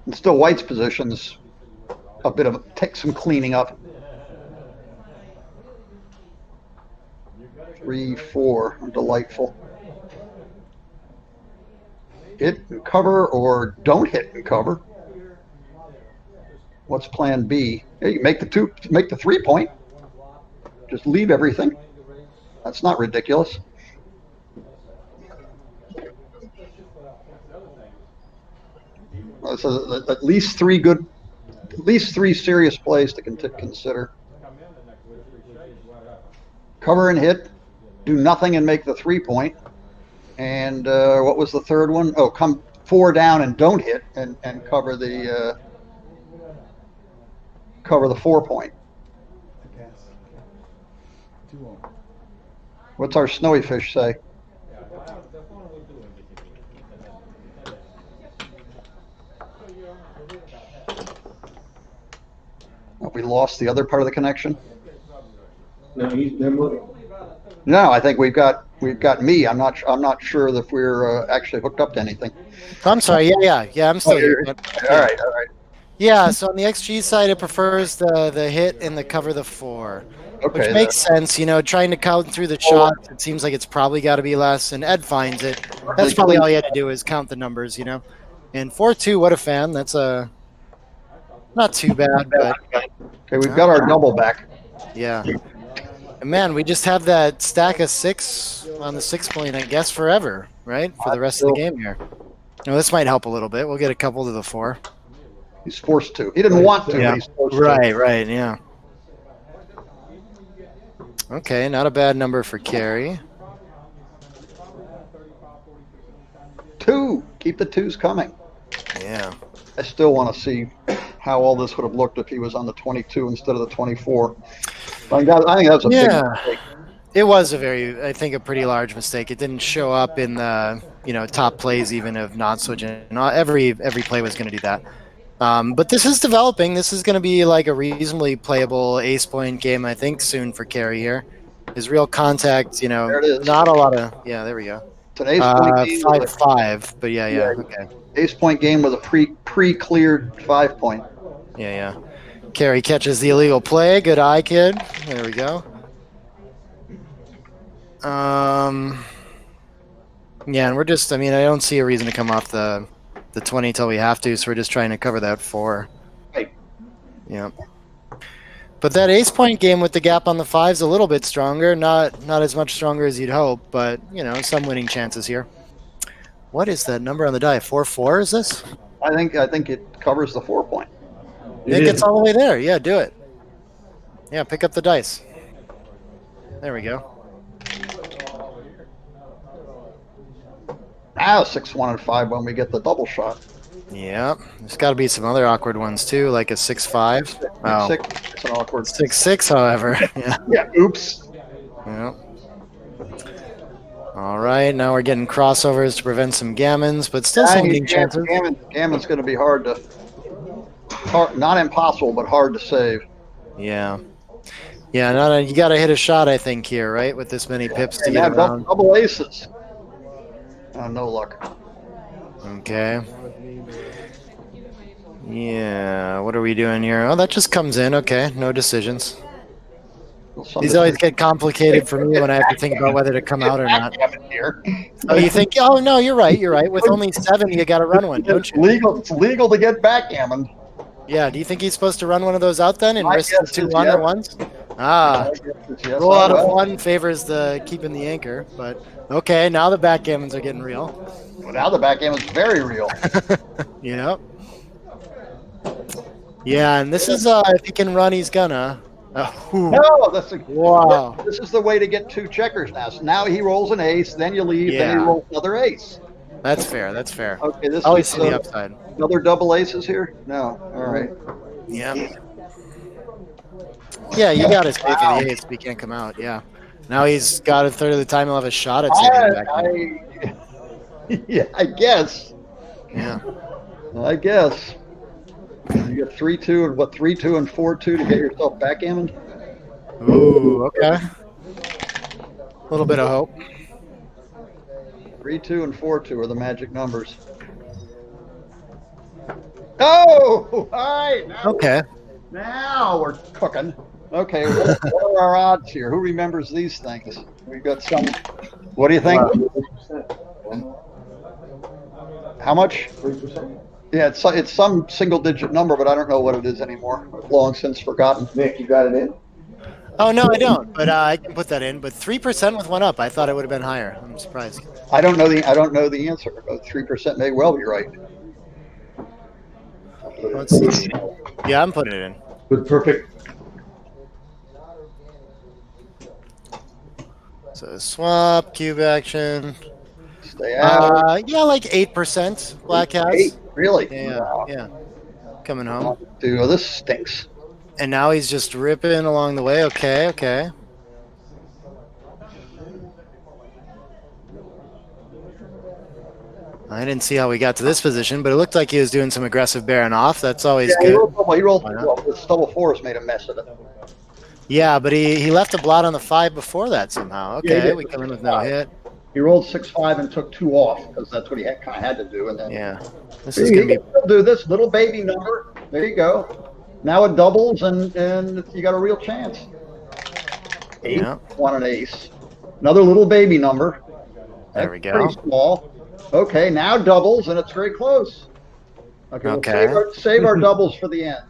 And still, White's position's a bit of take some cleaning up. 3, 4, delightful. Hit and cover or don't hit and cover. What's plan B? Hey, you make the 3-point. Just leave everything. That's not ridiculous. So at least 3 serious plays to consider. Cover and hit, do nothing and make the 3-point. And what was the third one? Oh, come 4 down and don't hit and cover the 4-point. What's our snowy fish say? Have we lost the other part of the connection? No, they're moving. No, I think we've got me. I'm not sure if we're actually hooked up to anything. I'm sorry. Yeah. I'm still here. All right. Yeah. So on the XG side, it prefers the hit and the cover the 4, Okay. which makes sense. Trying to count through the shots, it seems like it's probably got to be less. And Ed finds it. That's probably all you had to do is count the numbers. And 4-2, what a fan. That's not too bad, but Okay, we've got our double back. yeah. And man, we just have that stack of 6 on the 6-point, I guess, forever, right? For the rest of the game here. This might help a little bit. We'll get a couple to the 4. He's forced to. He didn't want to, Yeah. but he's forced to. Right, yeah. Okay, not a bad number for Carey. 2. Keep the 2s coming. Yeah. I still want to see how all this would have looked if he was on the 22 instead of the 24. I think that was a big mistake. It was I think a pretty large mistake. It didn't show up in the top plays even of not switching. Every play was going to do that. But this is developing. This is going to be like a reasonably playable ace point game, I think, soon for Carey here. His real contact, There it is. not a lot of. Yeah, there we go. It's an ace point game. 5-5, but yeah, okay. Ace point game with a pre-cleared 5-point. Yeah. Carey catches the illegal play. Good eye, kid. There we go. Yeah, and we're just. I don't see a reason to come off the 20 till we have to, so we're just trying to cover that 4. Right. Yeah. But that ace point game with the gap on the 5 is a little bit stronger. Not as much stronger as you'd hope, but some winning chances here. What is that number on the die? 4-4 is this? I think it covers the 4-point. It gets all the way there. Yeah, do it. Yeah, pick up the dice. There we go. Now 6-1 and 5 when we get the double shot. Yeah, there's got to be some other awkward ones too, like a 6-5. Oh, 6. It's an awkward. 6-6, however. Yeah. Yeah. Oops. Yeah. All right, now we're getting crossovers to prevent some gammons, but still some winning chances. Gammon's going to be not impossible, but hard to save. Yeah. Yeah, you got to hit a shot, I think, here, right? With this many pips to Yeah, get around. double aces. No luck. Okay. Yeah, what are we doing here? Oh, that just comes in. Okay, no decisions. These always get complicated for me when I have to think about whether to come out or not. Here. Oh, you think? Oh, no, you're right. You're right. With only 7, you got to run one, don't you? It's legal to get backgammon. Yeah. Do you think he's supposed to run one of those out then and My risk the guess 2 is under yes. ones? Ah, Yes, roll out of well. 1 favors the keeping the anchor, but okay. Now the backgammons are getting real. Well, now the backgammon's very real. Yeah. Yeah, and this is if he can run, he's gonna. No, Wow. This is the way to get 2 checkers now. So now he rolls an ace, then you leave, then he Yeah. rolls another ace. That's fair. That's fair. Okay, this I always is see the upside. another double aces here. No, all right. Yeah. Yeah, you got to stay for the ace, but he can't come out. Yeah. Now he's got a third of the time. He'll have a shot at saving the back. Yeah, I guess. Yeah. I guess. You got 3-2 and what? 3-2 and 4-2 to get yourself backgammon. Ooh. Okay. A little bit of hope. 3-2 and 4-2 are the magic numbers. Oh, all right. Okay. Now we're cooking. Okay, what are our odds here? Who remembers these things? We've got some. What do you think? How much? 3%. Yeah, it's some single-digit number, but I don't know what it is anymore. I've long since forgotten. Nick, you got it in? Oh no, I don't. But I can put that in. But 3% with 1 up. I thought it would have been higher. I'm surprised. I don't know the answer. But 3% may well be right. Let's see. Yeah, I'm putting it in. With perfect. So swap, cube action. Stay out. Yeah, like 8%. Black has. 8, really? Yeah, Wow. yeah. Coming home. Dude, this stinks. And now he's just ripping along the way. Okay, okay. I didn't see how we got to this position, but it looked like he was doing some aggressive bearing off. That's always Yeah, good. he rolled well, this double 4s made a mess of it. Yeah, but he left a blot on the 5 before that somehow. Okay, we come in with no hit. He rolled 6-5 and took 2 off because that's what he kind of had to do. And then Yeah, this is gonna be. He'll do this little baby number. There you go. Now it doubles, and you got a real chance. 8, Yeah. 1 and ace. Another little baby number. There we go. Pretty small. Okay, now doubles, and it's very close. Okay, Okay. We'll save our doubles for the end.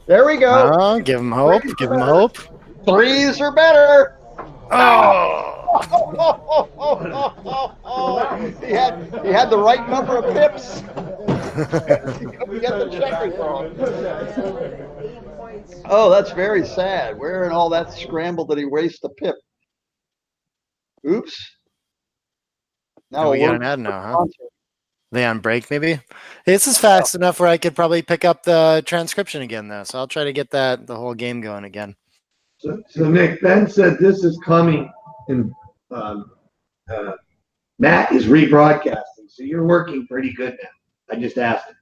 There we go. Oh, give him hope. Give him hope. 3s are better. Oh. He had the right number of pips. He couldn't get the checkers wrong. Oh, that's very sad. Where in all that scramble did he waste the pip? Oops. Now we got an ad now, huh? They on break, maybe? This is fast enough where I could probably pick up the transcription again, though. So I'll try to get the whole game going again. So Nick, Ben said this is coming, and Matt is rebroadcasting, so you're working pretty good now. I just asked him.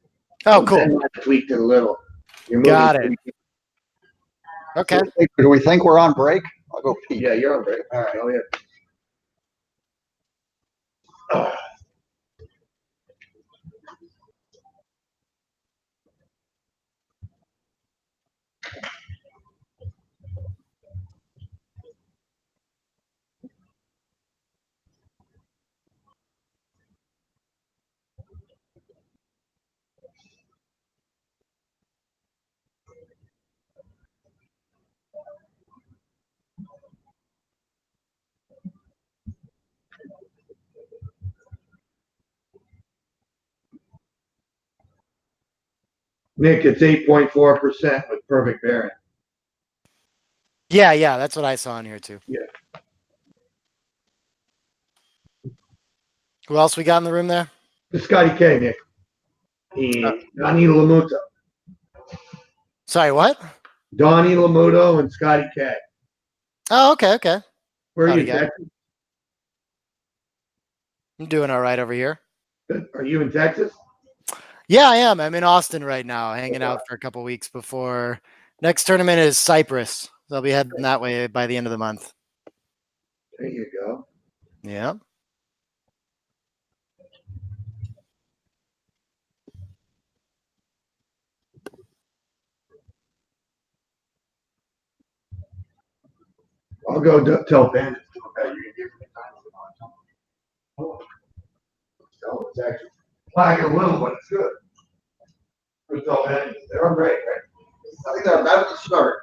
Oh, cool. Ben might have tweaked it a little. You're Got moving it. pretty Okay. Do we think we're on break? I'll go pee. good. Yeah, you're on break. All right. Oh, yeah. Nick, it's 8.4% with perfect bearing. Yeah, that's what I saw in here, too. Yeah. Who else we got in the room there? Scotty K, Nick. and Donnie Lamuto. Sorry, what? Donnie Lamuto and Scotty K. Oh, okay. Where are Howdy, you, guy. Texas? I'm doing all right over here. Are you in Texas? Yeah, I am. I'm in Austin right now, hanging out for a couple weeks before next tournament is Cyprus. So I'll be heading that way by the end of the month. There you go. Yeah. I'll go tell Bandit. Okay, you can give me time. Oh, it's actually flag a little, but it's good. Go tell Bandit. They're great, right? I think they're about to start.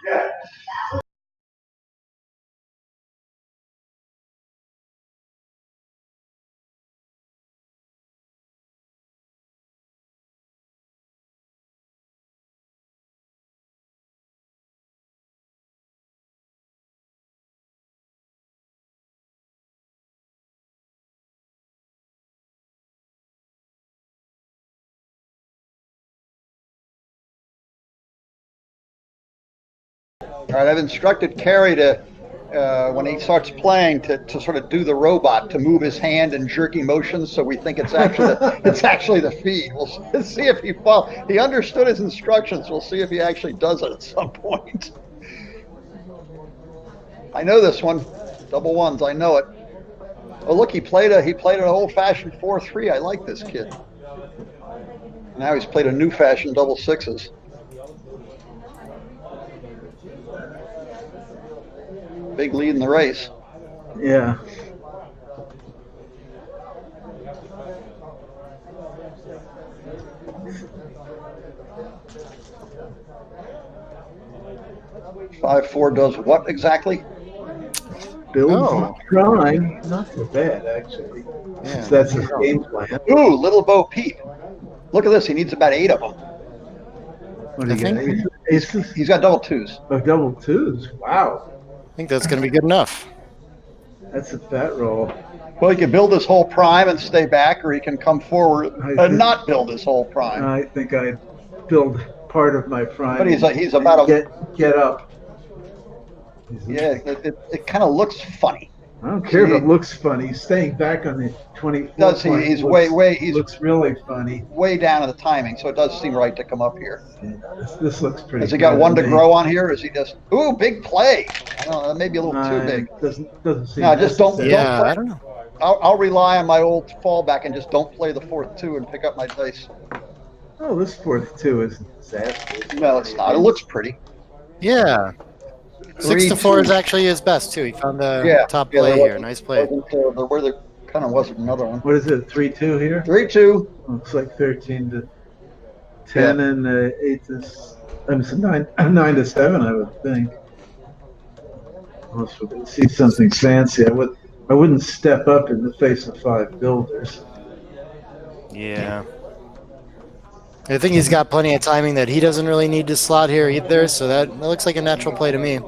Yeah. All right, I've instructed Carey to, when he starts playing, to sort of do the robot, to move his hand in jerky motions, so we think it's actually the feed. We'll see if he follows. He understood his instructions. We'll see if he actually does it at some point. I know this one, double ones. I know it. Oh, look, he played an old-fashioned 4-3. I like this kid. Now he's played a new-fashioned double sixes. Big lead in the race. Yeah. Five four does what exactly? Build prime. Not so bad, actually. Yeah. That's his game plan. Ooh, Little Bo Peep. Look at this. He needs about 8 of them. What do you I got? Aces? He's got double twos. Oh, double twos. Wow. I think that's going to be good enough. That's a fat roll. Well, he can build his whole prime and stay back, or he can come forward and not build his whole prime. I think I'd build part of my prime. But he's about a get up. Yeah, it kind of looks funny. I don't care if it looks funny. He's staying back on the 24. Does he? He's looks really funny. Way down in the timing, so it does seem right to come up here. Yeah, this looks pretty. Has he got one to grow on here? Or is he just big play? I don't know, that may be a little too big. Doesn't seem. No, just don't. Yeah, don't play. I don't know. I'll rely on my old fallback and just don't play the 4th 2 and pick up my dice. Oh, this 4th 2 isn't disastrous. No, it's not. It looks pretty. Yeah. 6 to 4 is actually his best too. He found the top play here. Nice play. Where there kind of wasn't another one. What is it? 3-2 here. 3-2. Looks like 13 to 10 and 8 to. I'm 9 to 7. I would think. Unless we could see something fancy, I wouldn't step up in the face of 5 builders. Yeah. I think he's got plenty of timing that he doesn't really need to slot here either, so that looks like a natural play to me.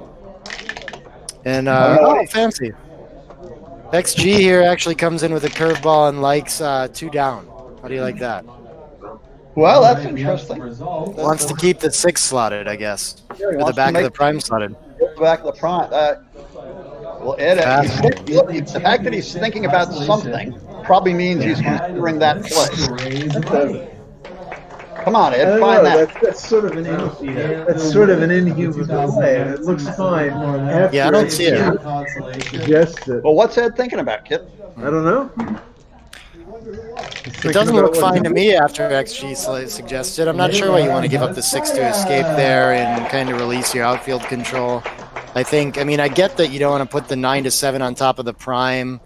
And, fancy. XG here actually comes in with a curveball and likes 2 down. How do you like that? Well, that's interesting. Wants to keep the 6 slotted, I guess. Or the back of the prime slotted. The back of the prime. Well, Ed, the fact that he's thinking about something probably means he's considering that play. Come on, Ed, find that. That's sort of an inhuman play, and it looks fine. Yeah, I don't see it. Suggests it. Well, what's Ed thinking about, Kit? I don't know. It doesn't look fine to me after XG suggested. I'm not sure why you want to give up the 6 to escape there and kind of release your outfield control. I get that you don't want to put the 9 to 7 on top of the prime.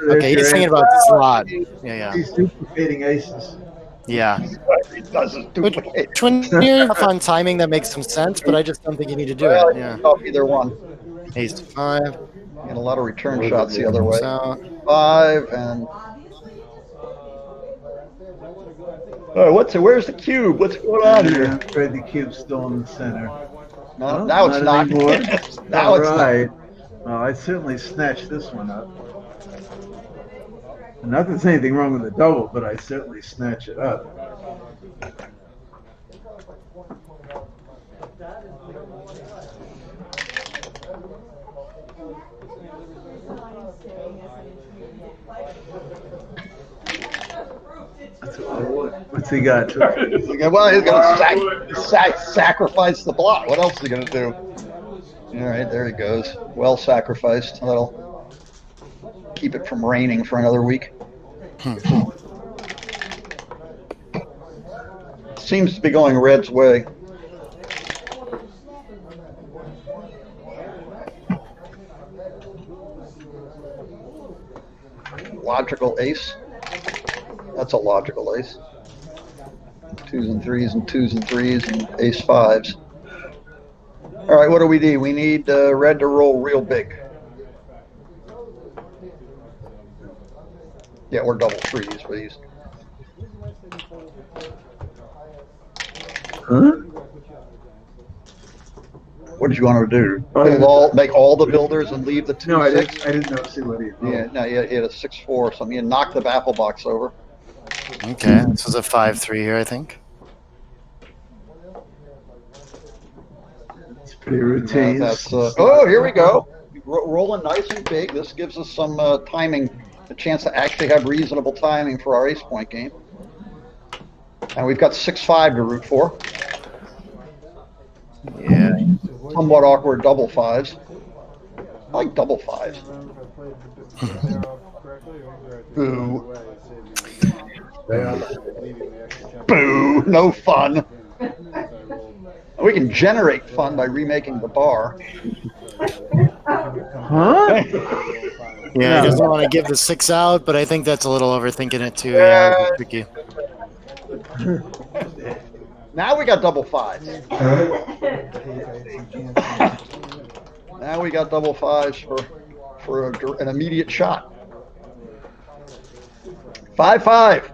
Okay, he's thinking about the slot. Yeah. He's duplicating aces. Yeah. He doesn't duplicate. When you're enough on timing, that makes some sense, but I just don't think you need to do it. Yeah. Either one. Ace 5. And a lot of return shots the other way. So, 5 and. All right, where's the cube? What's going on here? I'm afraid the cube's still in the center. No, now it's not. Now it's right. Well, I'd certainly snatch this one up. Not that there's anything wrong with the double, but I certainly snatch it up. What's he got? Well, he's going to sacrifice the block. What else is he going to do? All right, there he goes. Well sacrificed. That'll keep it from raining for another week. Seems to be going Red's way. Logical ace. That's a logical ace. 2s and 3s and 2s and 3s and ace 5s. All right, what do we need? We need Red to roll real big. Yeah, or double 3s, please. Huh? What did you want to do? Make all the builders and leave the 2 No, I 6? didn't know. See what he rolled. Yeah, no, he had a 6-4, so you knock the baffle box over. Okay, this is a 5-3 here, I think. It's pretty routine. Oh, here we go. Rolling nice and big. This gives us some timing, a chance to actually have reasonable timing for our ace point game. And we've got 6-5 to root for. Yeah. Somewhat awkward double 5s. I like double 5s. Boo. Boo. No fun. We can generate fun by remaking the bar. Huh? Yeah, he doesn't want to give the 6 out, but I think that's a little overthinking it too. Yeah, it's tricky. Now we got double 5s. Now we got double 5s for an immediate shot. 5-5.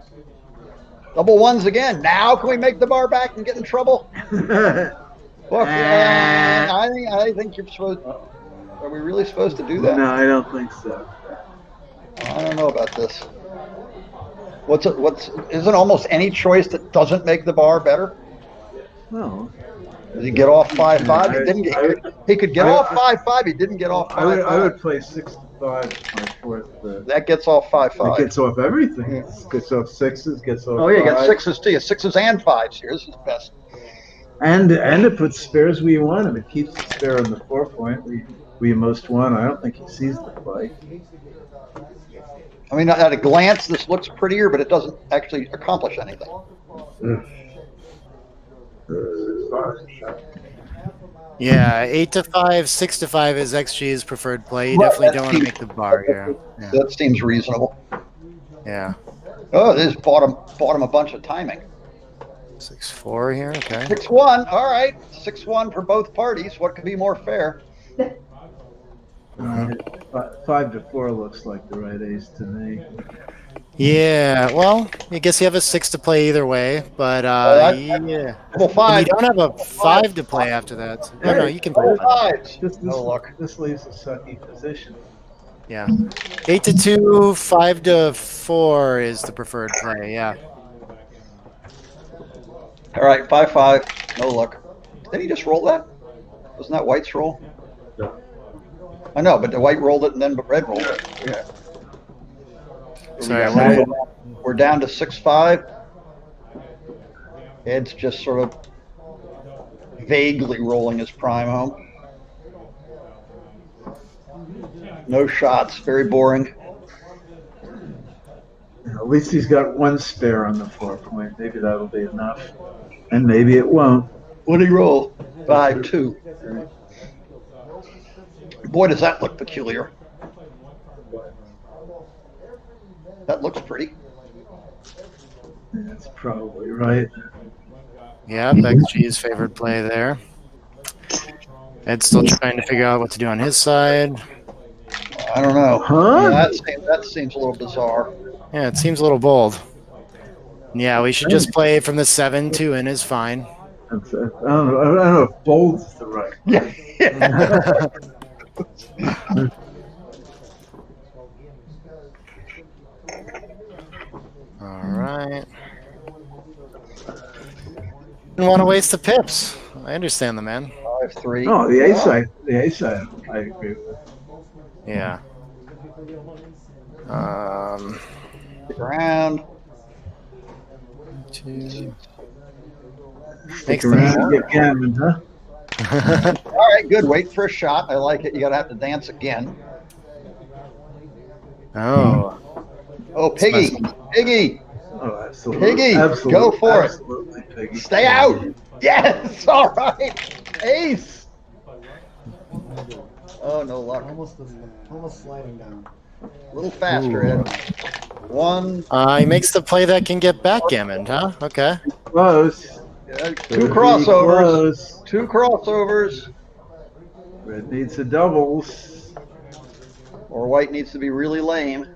Double 1s again. Now can we make the bar back and get in trouble? Look, I think you're supposed. Are we really supposed to do that? No, I don't think so. I don't know about this. Isn't almost any choice that doesn't make the bar better? No. Did he get off 5-5? He could get off 5-5. He didn't get off 5-5. I would play 6 to 5 my fourth. That gets off 5-5. It gets off everything. Yeah. Gets off 6s. Gets off. Oh yeah, you got 5s. 6s too. You got 6s and 5s here. This is best. And it puts spares where you want him. It keeps the spare on the 4 point. We most want. I don't think he sees the play. I mean, at a glance, this looks prettier, but it doesn't actually accomplish anything. Yeah, 8 to 5, 6 to 5 is XG's preferred play. You definitely don't want to make the bar here. Yeah. That seems reasonable. Yeah. Oh, this bought him a bunch of timing. 6-4 here. Okay. 6-1. All right, 6-1 for both parties. What could be more fair? 5 to 4 looks like the right ace to me. Yeah. Well, I guess you have a 6 to play either way, but yeah. Double And 5. you don't have a 5 to play after that. So, no, you can play Double 5. 5s. No luck. This leaves a sucky position. Yeah. 8 to 2, 5 to 4 is the preferred play. Yeah. All right, 5-5. No luck. Did he just roll that? Wasn't that White's roll? No. I know, but the White rolled it and then Red rolled it. Yeah. Sorry, We're down to 6-5. Ed's just sort of vaguely rolling his prime home. No shots. Very boring. At least he's got 1 spare on the 4 point. Maybe that'll be enough. And maybe it won't. What did he roll? 5-2. Boy, does that look peculiar. That looks pretty. That's probably right. Yeah, XG's favorite play there. Ed's still trying to figure out what to do on his side. I don't know. Huh? Yeah, that seems a little bizarre. Yeah, it seems a little bold. Yeah, we should just play from the 7. 2 in is fine. I don't know if bold is the right. Yeah. right. Didn't want to waste the pips. I understand the man. 5-3. Oh, the ace side, I agree with. Yeah. Stick around. Two. Stick Makes them around and more. get gammon, huh? All right, good. Wait for a shot. I like it. You got to have to dance again. Oh. Oh, Piggy. Piggy. Oh, absolutely. Piggy, Absolutely. go for it. Absolutely, Piggy. Stay out. Yes. All right. Ace. Oh, no luck. Almost sliding down. A little faster, Ooh. Ed. One. He makes the play that can get backgammoned, huh? Okay. Close. Two crossovers. Close. Two crossovers. Red needs the doubles. Or white needs to be really lame.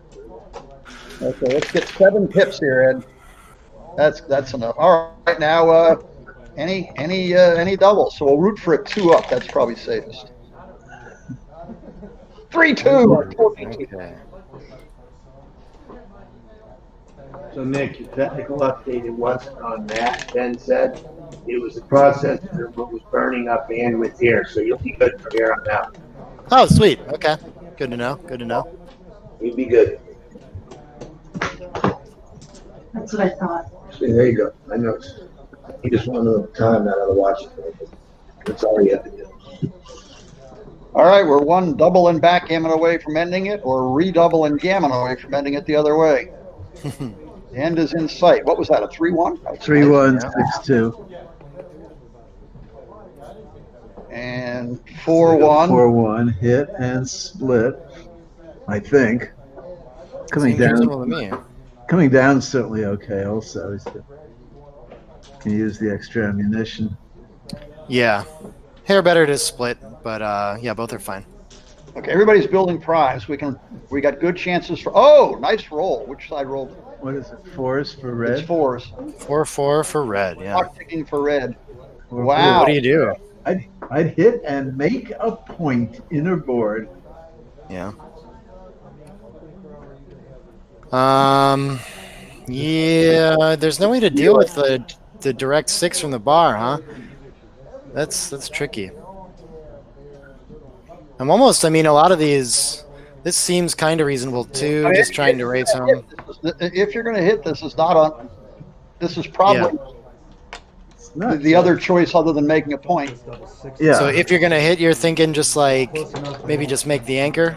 Okay, let's get 7 pips here, Ed. That's enough. All right, now any doubles. So we'll root for a 2-up. That's probably safest. 3-2. Okay. So Nick, your technical update, it wasn't on that. Ben said it was the processor that was burning up bandwidth here, so you'll be good from here on out. Oh, sweet. Okay. Good to know. Good to know. You'll be good. That's what I thought. See, there you go. I know. He just wanted the time not to watch it. That's all he had to do. All right, we're one double and backgammon away from ending it, or redouble and gammon away from ending it the other way. The end is in sight. What was that, a 3-1? 3-1, Yeah. 6-2. And 4-1. 4-1, hit and split, I think. Coming Seems reasonable down. to me. Coming down certainly okay also. He's can use the extra ammunition. Yeah. Hair better to split, but yeah, both are fine. Okay, everybody's building primes. We got good chances for. Oh, nice roll. Which side rolled? What is it? 4s for It's red? 4s. 4-4 for red, yeah. Clock ticking for red. Or- Wow. What do you do? I'd hit and make a point inner board. Yeah. Yeah, there's no way to deal with the direct 6 from the bar, huh? That's tricky. I mean, a lot of these, this seems kind of reasonable too, I mean, just trying to raise home. If you're going to hit this, is not on. This is probably It's not the other choice other than making a point. Yeah. So if you're gonna hit, you're thinking just like maybe just make the anchor.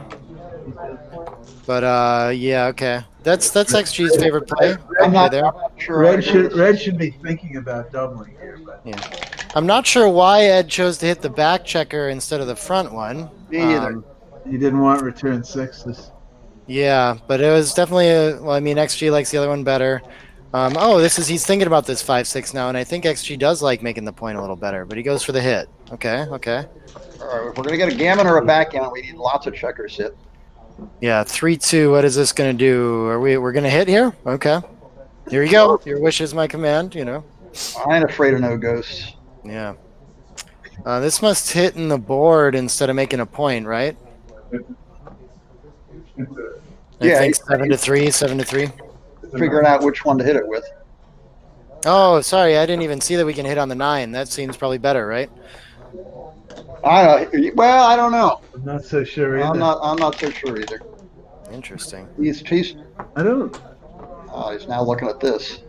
But yeah, okay. That's XG's favorite play. I'm not, there. I'm not sure. I agree. Red should be thinking about doubling here, but Yeah. I'm not sure why Ed chose to hit the back checker instead of the front one. Me either. you didn't want return 6s. Yeah, but it was definitely well, I mean, XG likes the other one better. Oh, he's thinking about this 5-6 now, and I think XG does like making the point a little better, but he goes for the hit. Okay. All right, if we're going to get a gammon or a backgammon, we need lots of checkers hit. Yeah, 3-2. What is this gonna do? We're gonna hit here? Okay. Here you go. Your wish is my command, you know. I ain't afraid of no ghosts. Yeah. This must hit in the board instead of making a point, right? Yeah, I think 7-3, 7-3. Figuring out which one to hit it with. Oh, sorry, I didn't even see that we can hit on the 9. That seems probably better, right? I don't know. I'm not so sure either. I'm not so sure either. Interesting. He's I don't. he's now looking at this.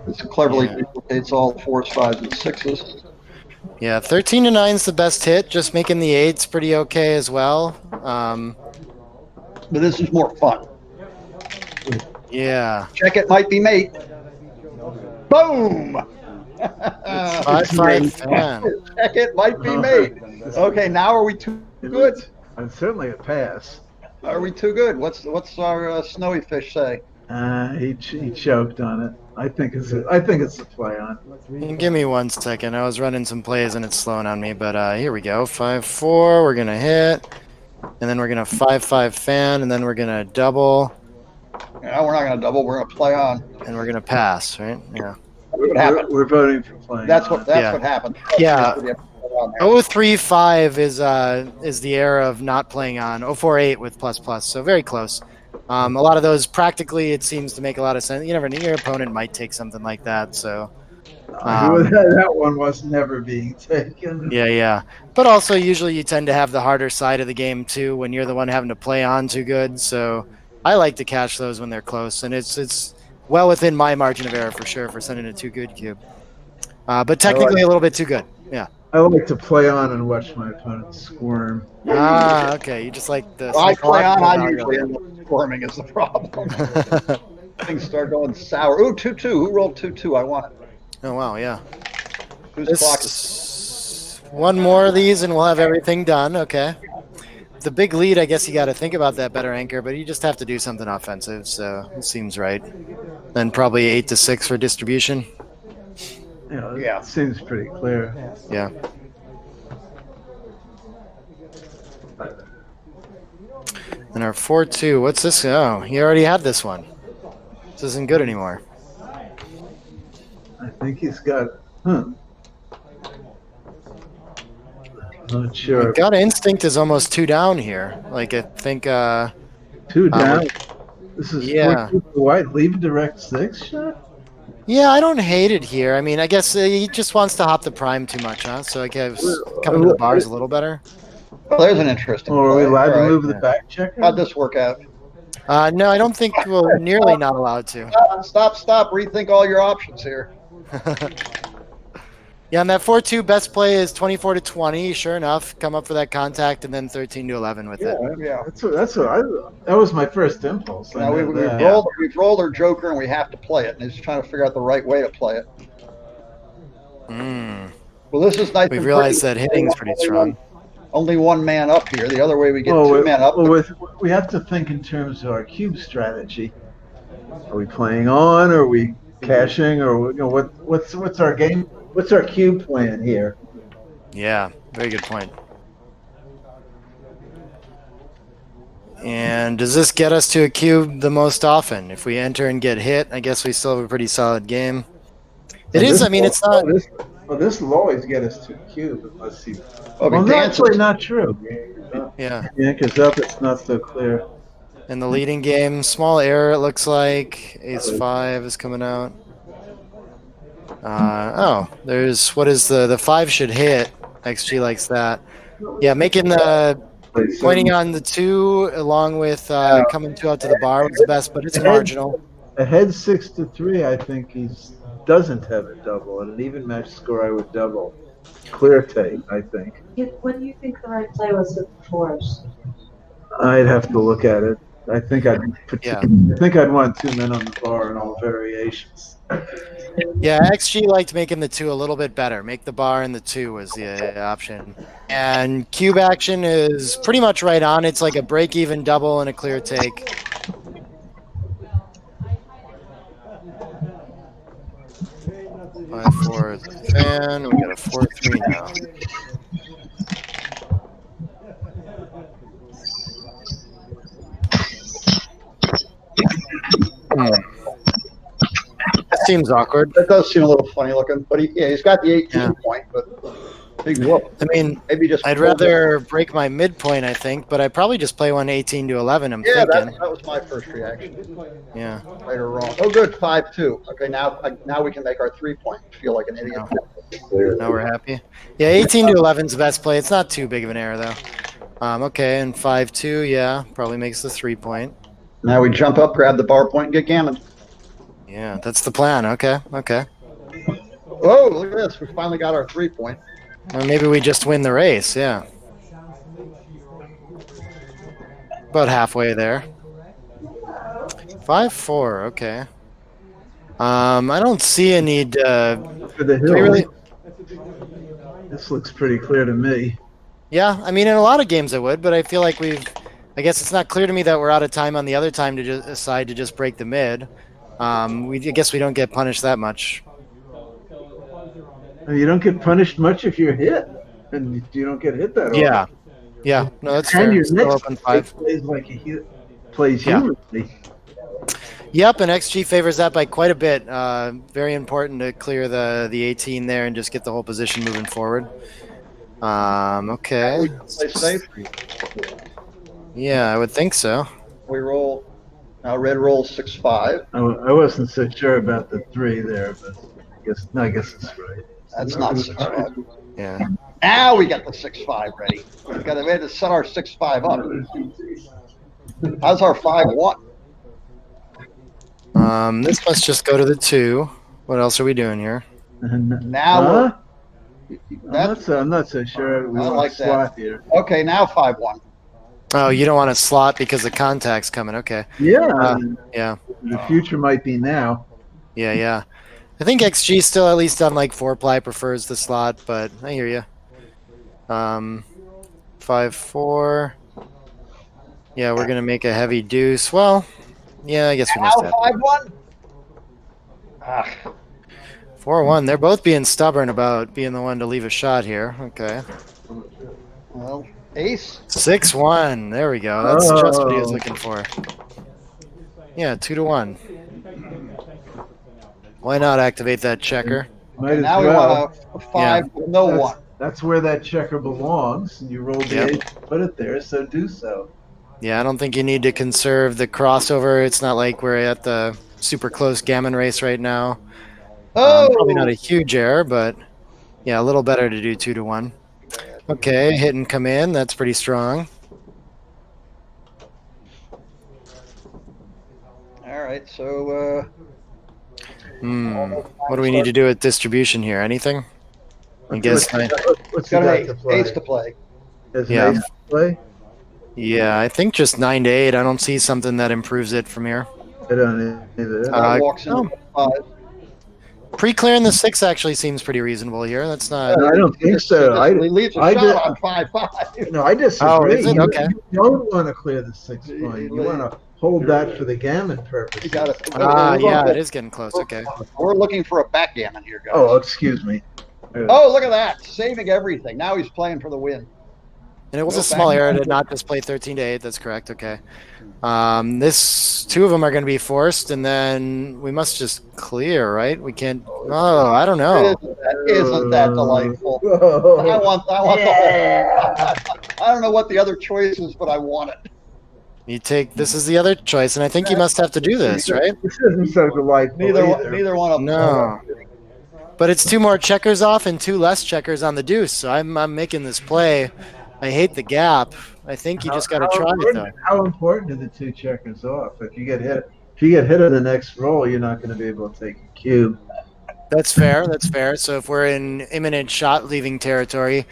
This cleverly Yeah. duplicates all 4s, 5s, and 6s. Yeah, 13-9 is the best hit. Just making the 8's pretty okay as well. But this is more fun. Yeah. Check it might be mate. Boom! 5-5 fan. Check it might be mate. Okay, now are we too good? It's certainly a pass. Are we too good? What's our snowy fish say? He choked on it. I think it's a play on. Give me 1 second. I was running some plays and it's slowing on me, but here we go. 5-4. We're gonna hit, and then we're gonna 5-5 fan, and then we're gonna double, No, we're not going to double. We're going to play on. and we're gonna pass. Right? Yeah. What happened? We're voting for playing. That's on. what Yeah. happened. Yeah. Yeah. 0-3-5 is the era of not playing on. 0-4-8 with plus plus, so very close. A lot of those practically, it seems to make a lot of sense. You never know, your opponent might take something like that. So That one was never being taken. yeah. But also, usually you tend to have the harder side of the game too when you're the one having to play on too good. So I like to catch those when they're close, and it's well within my margin of error for sure for sending a too good cube. But technically a little bit too good. Yeah. I like to play on and watch my opponent squirm. Okay. You just like the Well, I play on, psychological I value usually of end up squirming is the problem. it. Things start going sour. Ooh, 2-2. Who rolled 2-2? I want it. Oh wow, yeah. Whose clock is One more of these and we'll have everything done. Okay. The big lead, I guess you got to think about that better, Anchor, but you just have to do something offensive, so it seems right. Then probably 8-6 for distribution. Yeah, it seems pretty clear. Yeah. And our 4-2, what's this? Oh, he already had this one. This isn't good anymore. I think he's got. Not sure. Gut instinct is almost 2 down here. Like I think. 2 down. This is yeah. White. Leave a direct 6 shot. Yeah, I don't hate it here. I mean, I guess he just wants to hop the prime too much, huh? So I guess coming to the bar is a little better. Well, there's an interesting. Or are we allowed to All move the back checker? How'd this work out? No, I don't think we're nearly not allowed to. Stop. Rethink all your options here. Yeah, and that 4-2 best play is 24-20. Sure enough, come up for that contact and then 13-11 with it. Yeah. That was my first impulse. Now we've rolled our joker and we have to play it, and he's trying to figure out the right way to play it. Well, this is nice. We've realized that hitting's pretty strong. Only one man up here. The other way we get 2 men up. We have to think in terms of our cube strategy. Are we playing on? Are we caching? Or what's our game? What's our cube plan here? Yeah, very good point. And does this get us to a cube the most often? If we enter and get hit, I guess we still have a pretty solid game. It is. I mean, it's not. This will always get us to a cube unless he. Well, that's actually not true. Yeah. Yank up. It's not so clear. In the leading game, small error. It looks like Ace-5 is coming out. There's what is the 5 should hit. XG likes that. Yeah, making the pointing on the 2 along with coming 2 out to the bar was the best, but it's marginal. Ahead 6-3, I think he doesn't have a double. At an even match score, I would double. Clear take, I think. What do you think the right play was with the 4s? I'd have to look at it. I think I'd want 2 men on the bar in all variations. Yeah, XG liked making the 2 a little bit better. Make the bar and the 2 was the option. And cube action is pretty much right on. It's like a break-even double and a clear take. Five, 4 is a fan. We got a 4-3 now. That seems awkward. That does seem a little funny looking, but he's got the 18 point, but big whoop. I mean, maybe just I'd rather break my midpoint, I think, but I'd probably just play one 18-11. I'm thinking. That was my first reaction. Yeah. Right or wrong. Oh, good. 5-2. Okay, now we can make our 3-point. Feel like an idiot. Now we're happy. Yeah, 18-11 is the best play. It's not too big of an error though. Okay, and 5-2, yeah, probably makes the 3-point. Now we jump up, grab the bar point, and get gammoned. Yeah, that's the plan. Okay. Whoa, look at this. We finally got our 3-point. Or maybe we just win the race, yeah. About halfway there. 5-4, okay. I don't see a need for the hill. Really... This looks pretty clear to me. Yeah, I mean, in a lot of games I would, but I feel like I guess it's not clear to me that we're out of time on the other time to just decide to just break the mid. I guess we don't get punished that much. You don't get punished much if you're hit, and you don't get hit that often. Yeah. No, that's fair. Your Still next open 5. plays like he plays humanly. Yep, and XG favors that by quite a bit. Very important to clear the 18 there and just get the whole position moving forward. Okay. Play safe. Yeah, I would think so. We roll Now red rolls 6-5. I wasn't so sure about the 3 there, but I guess it's right. That's not 6-5. Yeah. Now we got the 6-5 ready. We had to set our 6-5 up. How's our 5-1? This must just go to the 2. What else are we doing here? Now I'm not so sure we I want like to that. slot here. Okay, now 5-1. Oh, you don't want to slot because the contact's coming. Okay. Yeah, Yeah. the future might be now. Yeah. I think XG still at least on like 4-ply prefers the slot, but I hear you. 5-4. Yeah, we're gonna make a heavy deuce. Well, yeah, I guess we must Now have 5-1. Ah, 4-1. They're both being stubborn about being the one to leave a shot here. Okay. well, ace. 6-1. There we go. That's just what he was looking for. Yeah, 2-1. Why not activate that checker? Might as Now we well. want a 5 with no That's- 1. That's where that checker belongs. You rolled the Yep. ace, put it there, so do so. Yeah, I don't think you need to conserve the crossover. It's not like we're at the super close gammon race right now. Oh, Probably not a huge error, but yeah, a little better to do 2-1. Okay, hit and come in. That's pretty strong. all right. So What do we need to do with distribution here? Anything? I guess. What's got got an to play? ace to play. Has Yeah. an ace to play? Yeah, I think just 9-8. I don't see something that improves it from here. I don't either. That walks into 5. Pre-clearing the 6 actually seems pretty reasonable here. That's not. I don't think so. He leaves a I shot did- on 5-5. No, I disagree. Oh, is it? Okay. You don't want to clear the 6 point. You want to hold that for the gammon purpose. You got it. Yeah, it is getting close. Okay. We're looking for a backgammon here, guys. Oh, excuse me. Oh, look at that. Saving everything. Now he's playing for the win. And it was No a small error to backgammon. not just play 13-8. That's correct. Okay. This 2 of them are going to be forced, and then we must just clear, right? We can't. Oh, I don't know. Isn't that delightful? Whoa. I want the whole. I don't know what the other choice is, but I want it. You take. This is the other choice, and I think you must have to do this, right? This isn't so delightful. either. Neither one of them. No. But it's 2 more checkers off and 2 less checkers on the deuce. So I'm making this play. I hate the gap. I think you just got to try it though. How important are the 2 checkers off? If you get hit on the next roll, you're not going to be able to take a cube. That's fair. That's fair. So if we're in imminent shot leaving territory,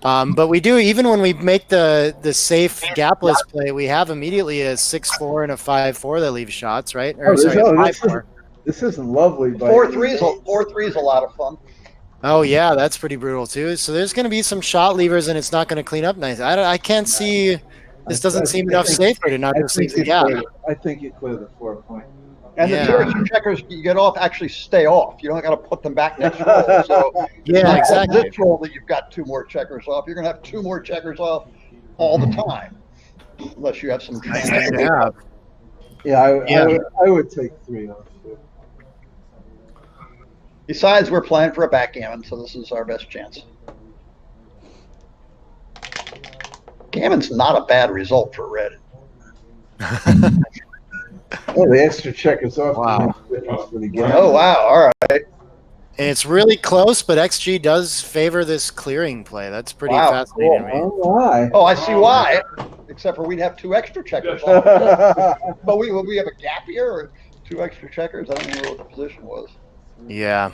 but we do even when we make the safe gapless play, we have immediately a 6-4 and a 5-4 that leave shots, right? Or sorry, 5-4. This isn't lovely. By 4-3 is a lot of fun. Oh yeah, that's pretty brutal too. So there's going to be some shot levers, and it's not going to clean up nice. I can't see. This doesn't seem enough safer to not just leave the gap. I think you clear the 4 point. And Yeah. the 2 extra checkers you get off actually stay off. You don't got to put them back next roll. So Yeah, exactly. This roll that you've got 2 more checkers off, you're going to have 2 more checkers off all the time, unless you have some. Yeah. Yeah, I would take 3 off. Besides, we're playing for a backgammon, so this is our best chance. Gammon's not a bad result for red. Oh, the extra checkers off. Wow. For the gammon. Oh, wow. All right. It's really close, but XG does favor this clearing play. That's pretty Wow, fascinating to me. Oh, my. Oh, I see why. Except for we'd have 2 extra checkers off. But we have a gap here or 2 extra checkers? I don't even know what the position was. Yeah.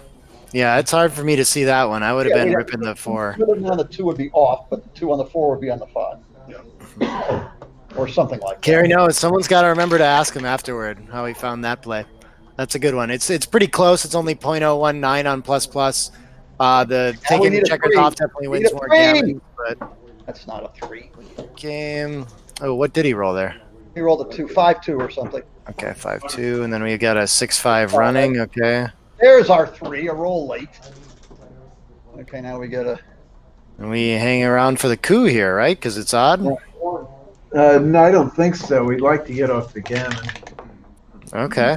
Yeah, it's hard for me to see that one. I would have Yeah, been we'd ripping the 4. On the 2 would be off, but the 2 on the 4 would be on the 5. Or something like that. Carrie knows. Someone's got to remember to ask him afterward how he found that play. That's a good one. It's pretty close. It's only .019 on plus plus. The Now we taking need a checkers 3. off definitely We wins need a more 3. damage. But That's not a 3. game. Oh, what did he roll there? He rolled a 2-5-2 or something. Okay, 5-2, and then we got a 6-5 running. Okay, There's our 3, a roll late. Okay, now we get a. and we hang around for the coup here, right? Because it's odd. No, I don't think so. We'd like to get off the gammon. Okay.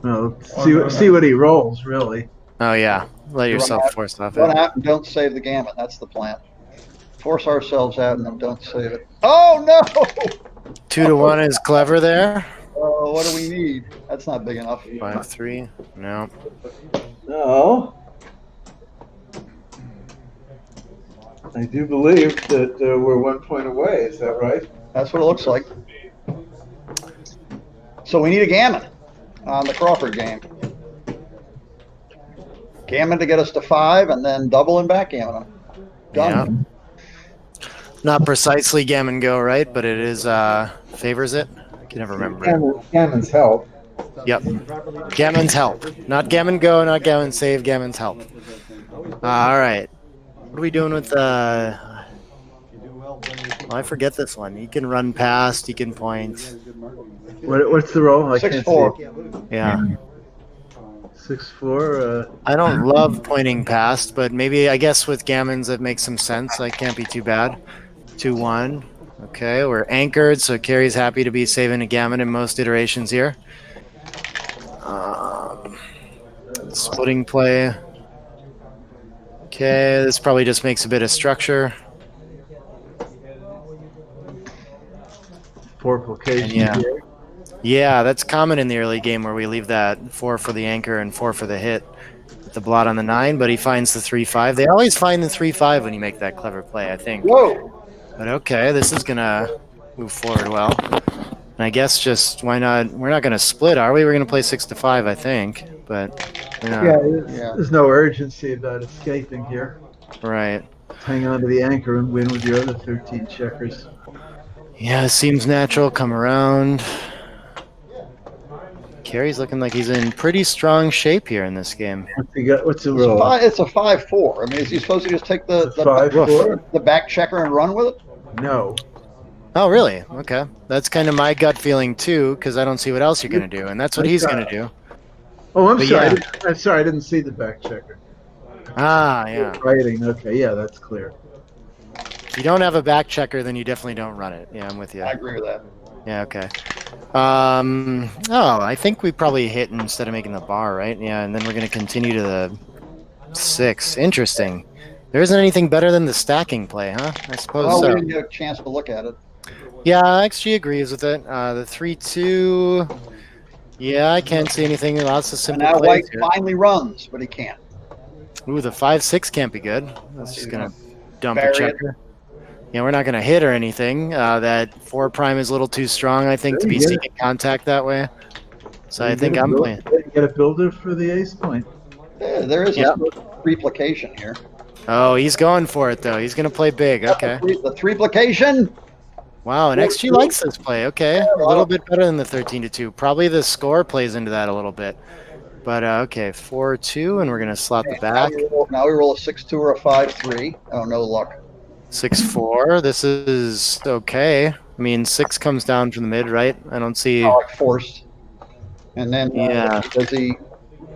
No, see what he rolls, really. Oh yeah, let yourself out. force off Run it. out and don't save the gammon. That's the plan. Force ourselves out and then don't save it. Oh no! 2-1 is clever there. What do we need? That's not big enough. 5-3. No. No. I do believe that we're 1 point away. Is that right? That's what it looks like. So we need a gammon on the Crawford game. Gammon to get us to 5, and then double and backgammon them. Done. Yeah. Not precisely gammon go, right? But it is favors it. I can never remember. Gammon's help. Yep. Gammon's help. Not gammon go, not gammon save, gammon's help. All right. What are we doing with I forget this one. He can run past, he can point. What's the roll? I can't 6-4. see. Yeah. 6-4. I don't love pointing past, but maybe I guess with gammons that makes some sense. That can't be too bad. 2-1. Okay, we're anchored, so Carrie's happy to be saving a gammon in most iterations here. Splitting play. Okay, this probably just makes a bit of structure. Forplication. Yeah. Here. Yeah, that's common in the early game where we leave that 4 for the anchor and 4 for the hit with the blot on the 9, but he finds the 3-5. They always find the 3-5 when you make that clever play, I think. Whoa. But okay, this is going to move forward well. And I guess just why not? We're not going to split, are we? We're going to play 6-5, I think. But Yeah, there's no urgency about escaping here. Right. Hang on to the anchor and win with your other 13 checkers. Yeah, it seems natural. Come around. Carrie's looking like he's in pretty strong shape here in this game. What's the roll? It's a 5-4. I mean, is he supposed to just take the 5-4? the back checker and run with it? No. Oh, really? Okay. That's kind of my gut feeling, too, because I don't see what else you're going to do, and that's what he's going to do. Oh, I'm But sorry. yeah. I'm sorry. I didn't see the back checker. Ah, yeah. Writing. Okay, yeah, that's clear. If you don't have a back checker, then you definitely don't run it. Yeah, I'm with you. I agree with that. Yeah, okay. I think we probably hit instead of making the bar, right? Yeah, and then we're going to continue to the 6. Interesting. There isn't anything better than the stacking play, huh? I suppose Well, so. we didn't get a chance to look at it. Yeah, XG agrees with it. The 3-2. Yeah, I can't see anything. Lots of And simple now plays White here. finally runs, but he can't. Ooh, the 5-6 can't be good. That's just going to dump a Bury it. checker. Yeah, we're not going to hit or anything. That 4 prime is a little too strong, I think, to be seeking contact that way. So I think I'm playing. Get a builder for the ace point. Yeah, there is a replication here. Oh, he's going for it, though. He's going to play big. Okay. The threeplication. Wow, and XG likes this play. Okay. A little bit better than the 13-2. Probably the score plays into that a little bit. But, okay, 4-2, and we're going to slot the back. Now we roll a 6-2 or a 5-3. Oh, no luck. 6-4. This is okay. I mean, 6 comes down from the mid, right? I don't see. Oh, forced. And then does he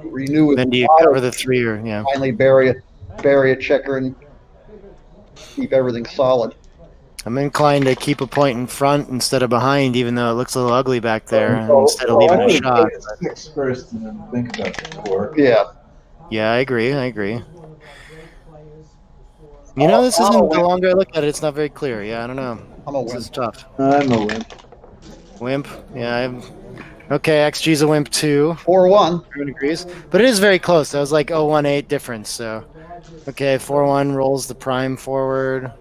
renew his Then do you bottom, cover the 3 or, yeah. finally bury a checker and keep everything solid? I'm inclined to keep a point in front instead of behind, even though it looks a little ugly back there, instead of leaving a shot. 6 first and then think about the 4. Yeah. Yeah, I agree. You know, this isn't, the longer I look at it, it's not very clear. Yeah, I don't know. I'm a This wimp. is tough. I'm a win. Wimp. Yeah, okay, XG's a wimp too. 4-1. Everyone agrees. But it is very close. That was like 0-1-8 difference, so. Okay, 4-1 rolls the prime forward.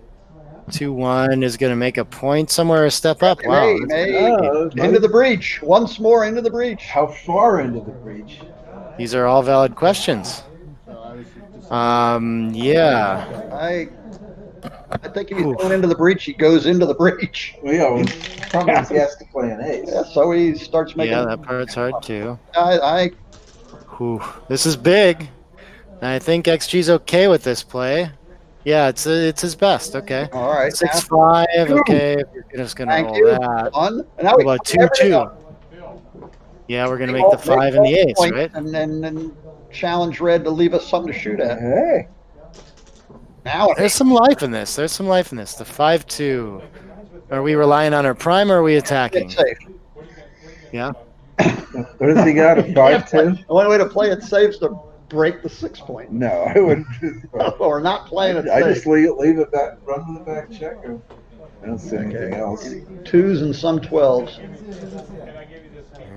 2-1 is going to make a point somewhere, a step up. Wow. Into the breach. Once more into the breach. How far into the breach? These are all valid questions. Yeah. I think if he's going into the breach, he goes into the breach. Well, yeah, well, probably he has to play an ace. Yeah, so he starts making. Yeah, that part's hard too. Whew. This is big. And I think XG's okay with this play. Yeah, it's his best. Okay. All right. 6-5. Okay, we're just gonna roll that. And now How about 2-2? Yeah, we're gonna make the 5 and the ace, right? And then challenge red to leave us something to shoot at. Hey. Now There's some life in this. The 5-2. Are we relying on our prime or are we attacking? it's safe. Yeah. What has he got? A 5-2? The only way to play it safe is to break the 6 point. No, I wouldn't. Or not playing it I safe. just leave it back, run to the back checker. I don't see anything else. Twos and some 12s.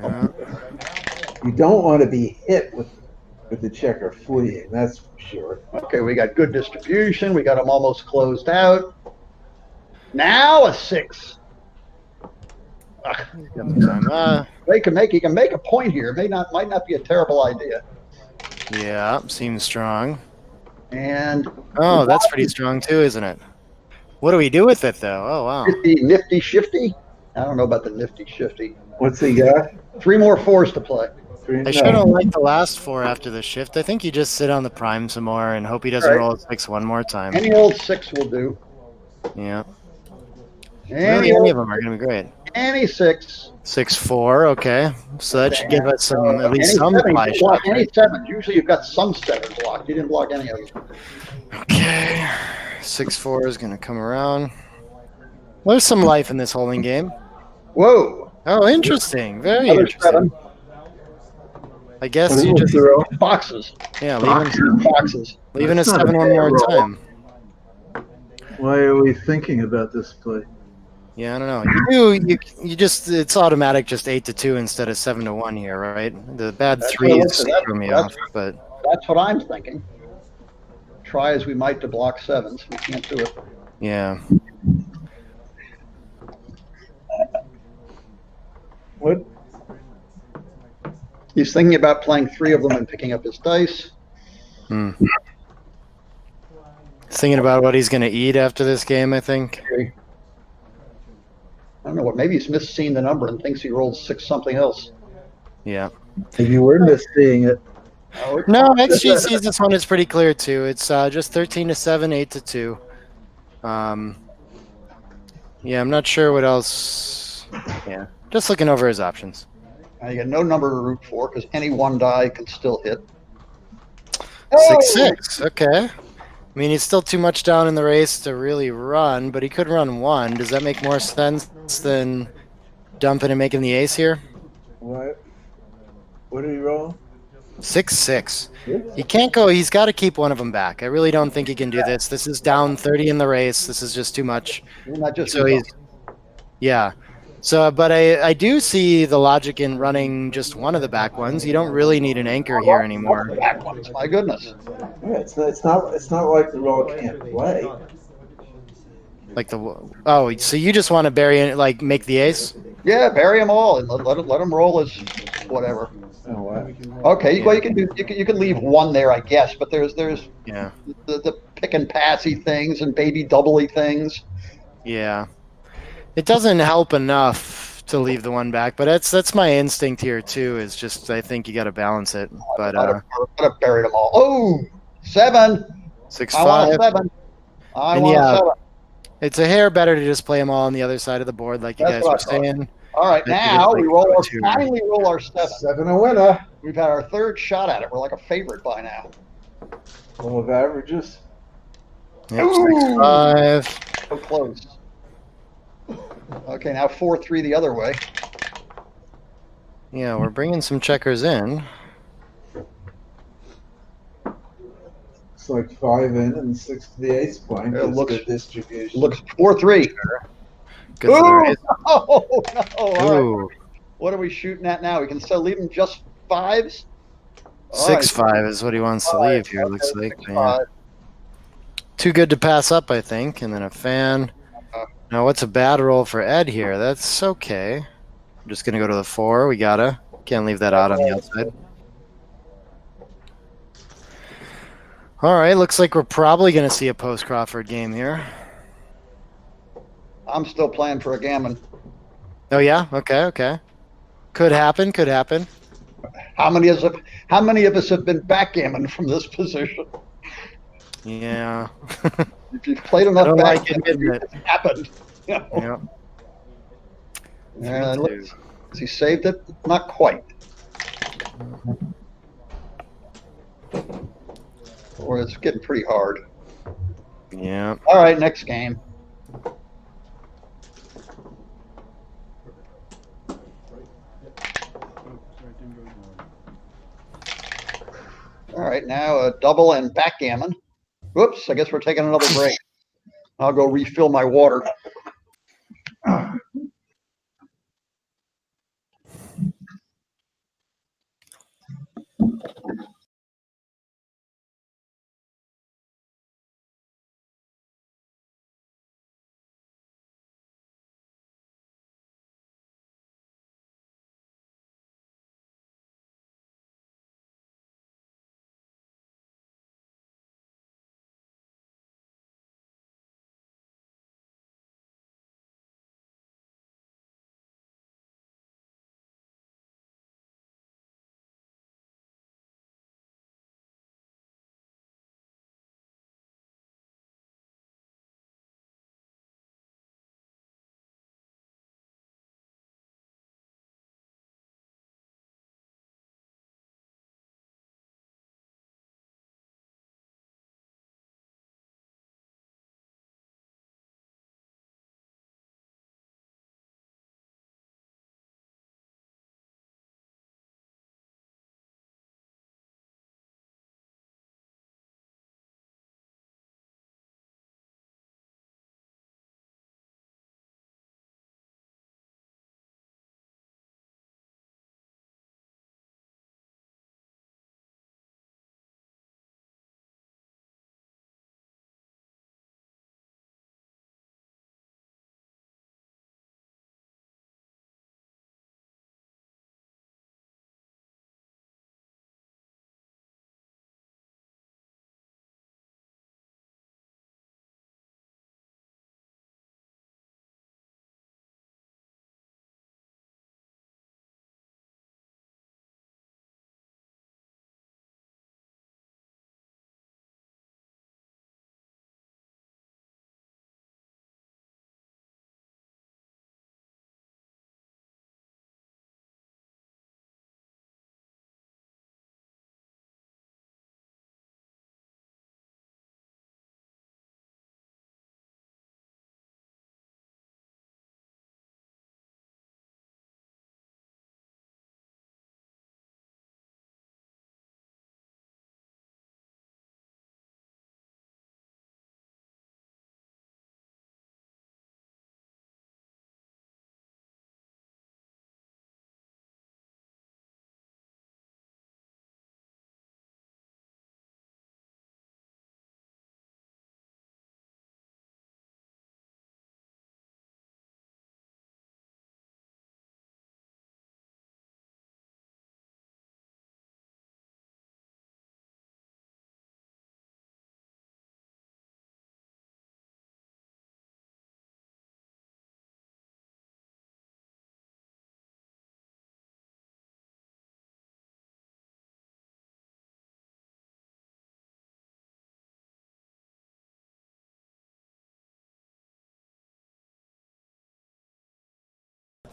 Yeah. You don't want to be hit with the checker fleeing, that's for sure. Okay, we got good distribution. We got them almost closed out. Now a 6. He's got the time. He can make a point here. Might not be a terrible idea. Yeah, seems strong. And Oh, that's pretty strong too, isn't it? What do we do with it though? Oh wow. nifty shifty. I don't know about the nifty shifty. What's he got? 3 more 4s to play. I sure don't like the last 4 after the shift. I think you just sit on the prime some more and hope he doesn't roll a 6 one more time. Any old 6 will do. Yeah. Any of them are going to be great. Any 6. 6-4, okay. So that should give us some at least some seven, fly shots. any 7s. Usually you've got some 7s blocked. You didn't block any of them. Okay. 6-4 is going to come around. There's some life in this holding game. Whoa. Oh, interesting. Very Another interesting. 7. I guess you just Boxes. yeah Boxes. leaving a That's not 7 a one bad more roll. time. Why are we thinking about this play? Yeah, I don't know. You just it's automatic just 8-2 instead of 7-1 here, right? The bad That's 3s what- threw me that's- off, but That's what I'm thinking. Try as we might to block 7s. We can't do it. yeah. What? He's thinking about playing 3 of them and picking up his dice. Thinking about what he's going to eat after this game, I think. I don't know what. Maybe he's misseeing the number and thinks he rolled 6 something else. Yeah. Maybe we're misseeing it. No, XG sees this one is pretty clear too. It's just 13-7, 8-2. Yeah, I'm not sure what else. Yeah, just looking over his options. Now you got no number to root for because any 1 die can still hit. 6-6. Okay. I mean, he's still too much down in the race to really run, but he could run 1. Does that make more sense than dumping and making the ace here? What? What are you rolling? 6-6. He can't go. He's got to keep one of them back. I really don't think he can do this. This is down 30 in the race. This is just too much. You're not just So he's, yeah. So, but I do see the logic in running just one of the back ones. You don't really need an anchor here anymore. back ones. My goodness. Yeah, it's not like the roll can't play. Like so you just want to bury it, like make the ace? Yeah, bury them all and let them roll as whatever. Oh, what? Okay, well you can leave 1 there, I guess, but there's Yeah. the pick and passy things and baby doubly things. Yeah. It doesn't help enough to leave the 1 back, but that's my instinct here too. Is just I think you got to balance it. But I'd have buried them all. Oh, 7. 6-5. I want a 7. I And want yeah, a 7. It's a hair better to just play them all on the other side of the board, like you That's guys were what I thought. saying. All right, I think now it's we like finally roll our 7. 7 a winner. We've had our 3rd shot at it. We're like a favorite by now. Full of averages. Yep, Ooh. 6-5. So close. Okay, now 4-3 the other way. Yeah, we're bringing some checkers in. It's like 5 in and 6 to the ace point. It That's looks- good distribution. Looks 4-3. Good for the Ooh, raise. no, all right. Ooh, What are we shooting at now? We can still leave them just 5s? All 6-5 is what he wants to All right, leave here, looks okay, like. 6-5. Yeah. Too good to pass up, I think. And then a fan. Now, what's a bad roll for Ed here? That's okay. I'm just going to go to the 4. We gotta. Can't leave that out on the outside. All right, looks like we're probably going to see a post-Crawford game here. I'm still playing for a gammon. Oh, yeah? Okay. Could happen. How many of us have been backgammon from this position? Yeah. If you've played I enough don't like backgammon, admitting it. it's happened. You know? Yeah. Has he saved it? Not quite. Or it's getting pretty hard. Yeah. All right, next game. All right, now a double and backgammon. Whoops, I guess we're taking another break. I'll go refill my water.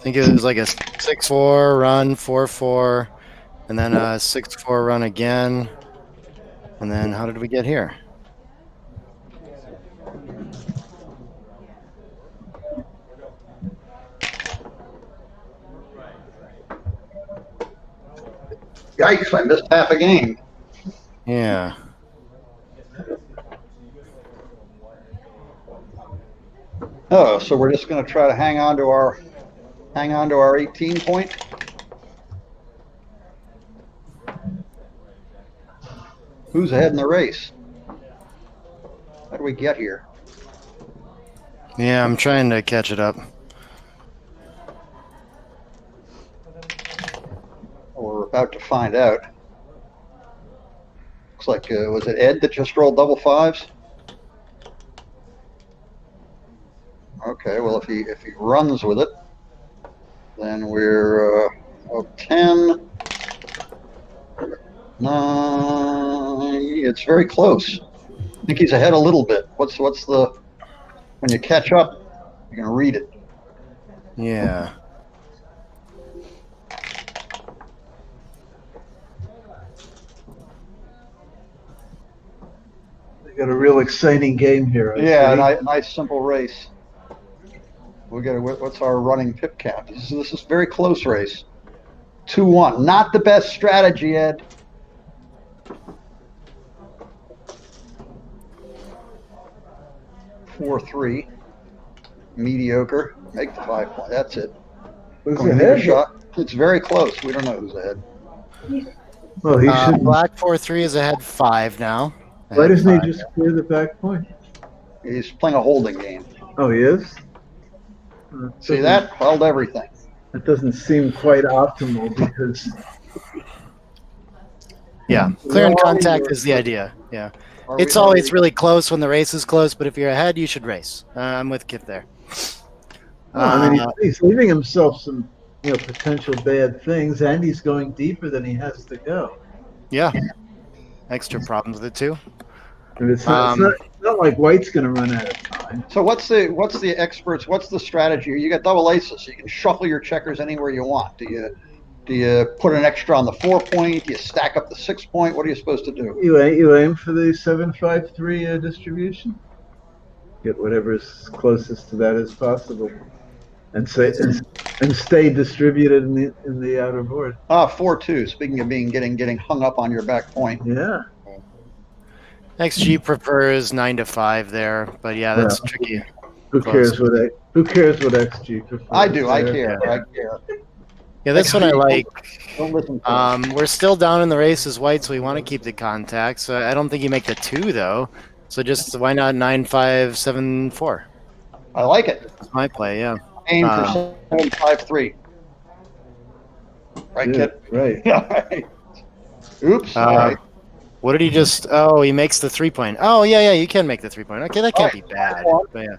think it was like a 6-4 run, 4-4, and then a 6-4 run again. And then how did we get here? Yikes! I missed half a game. Yeah. Oh, so we're just going to try to hang on to our 18 point. Who's ahead in the race? How do we get here? Yeah, I'm trying to catch it up. We're about to find out. Looks like was it Ed that just rolled double fives? Okay, well if he runs with it, then we're 10. 9. It's very close. I think he's ahead a little bit. What's the when you catch up, you're gonna read it. Yeah. They got a real exciting game here. Yeah, nice simple race. We got what's our running pip count? This is a very close race. 2-1. Not the best strategy, Ed. Four, 3. Mediocre. Make the 5 point. That's it. Who's Can we leave a ahead? shot? It's very close. We don't know who's ahead. Well, he should. Black 4-3 is ahead 5 now. Why Ahead doesn't he 5. just clear the back point? He's playing a holding game. Oh, he is. See that? Held everything. That doesn't seem quite optimal because. Yeah, clearing contact is the idea. Yeah. It's always really close when the race is close, but if you're ahead, you should race. I'm with Kip there. I mean, he's leaving himself some, potential bad things, and he's going deeper than he has to go. Yeah. Extra problems with it too. And it's not like White's going to run out of time. So what's the experts? What's the strategy? You got double aces, so you can shuffle your checkers anywhere you want. Do you put an extra on the 4 point? Do you stack up the 6 point? What are you supposed to do? You aim for the 7-5-3 distribution. Get whatever is closest to that as possible, and stay distributed in the outer board. 4-2. Speaking of getting hung up on your back point. Yeah. XG prefers 9-5 there, but yeah, that's tricky. Who cares what XG prefers? I do. I care. Yeah. I care. Yeah, this one I like. Don't listen to him. We're still down in the race as White, so we want to keep the contact. So I don't think you make the 2 though. So just why not 9-5-7-4? I like it. That's my play. Yeah. Aim for 7-5-3. Right, Yeah, kid? right. Yeah. Right. Oops. All right. What did he just? Oh, he makes the 3 point. Oh, yeah, you can make the 3 point. Okay, that can't be bad. But yeah.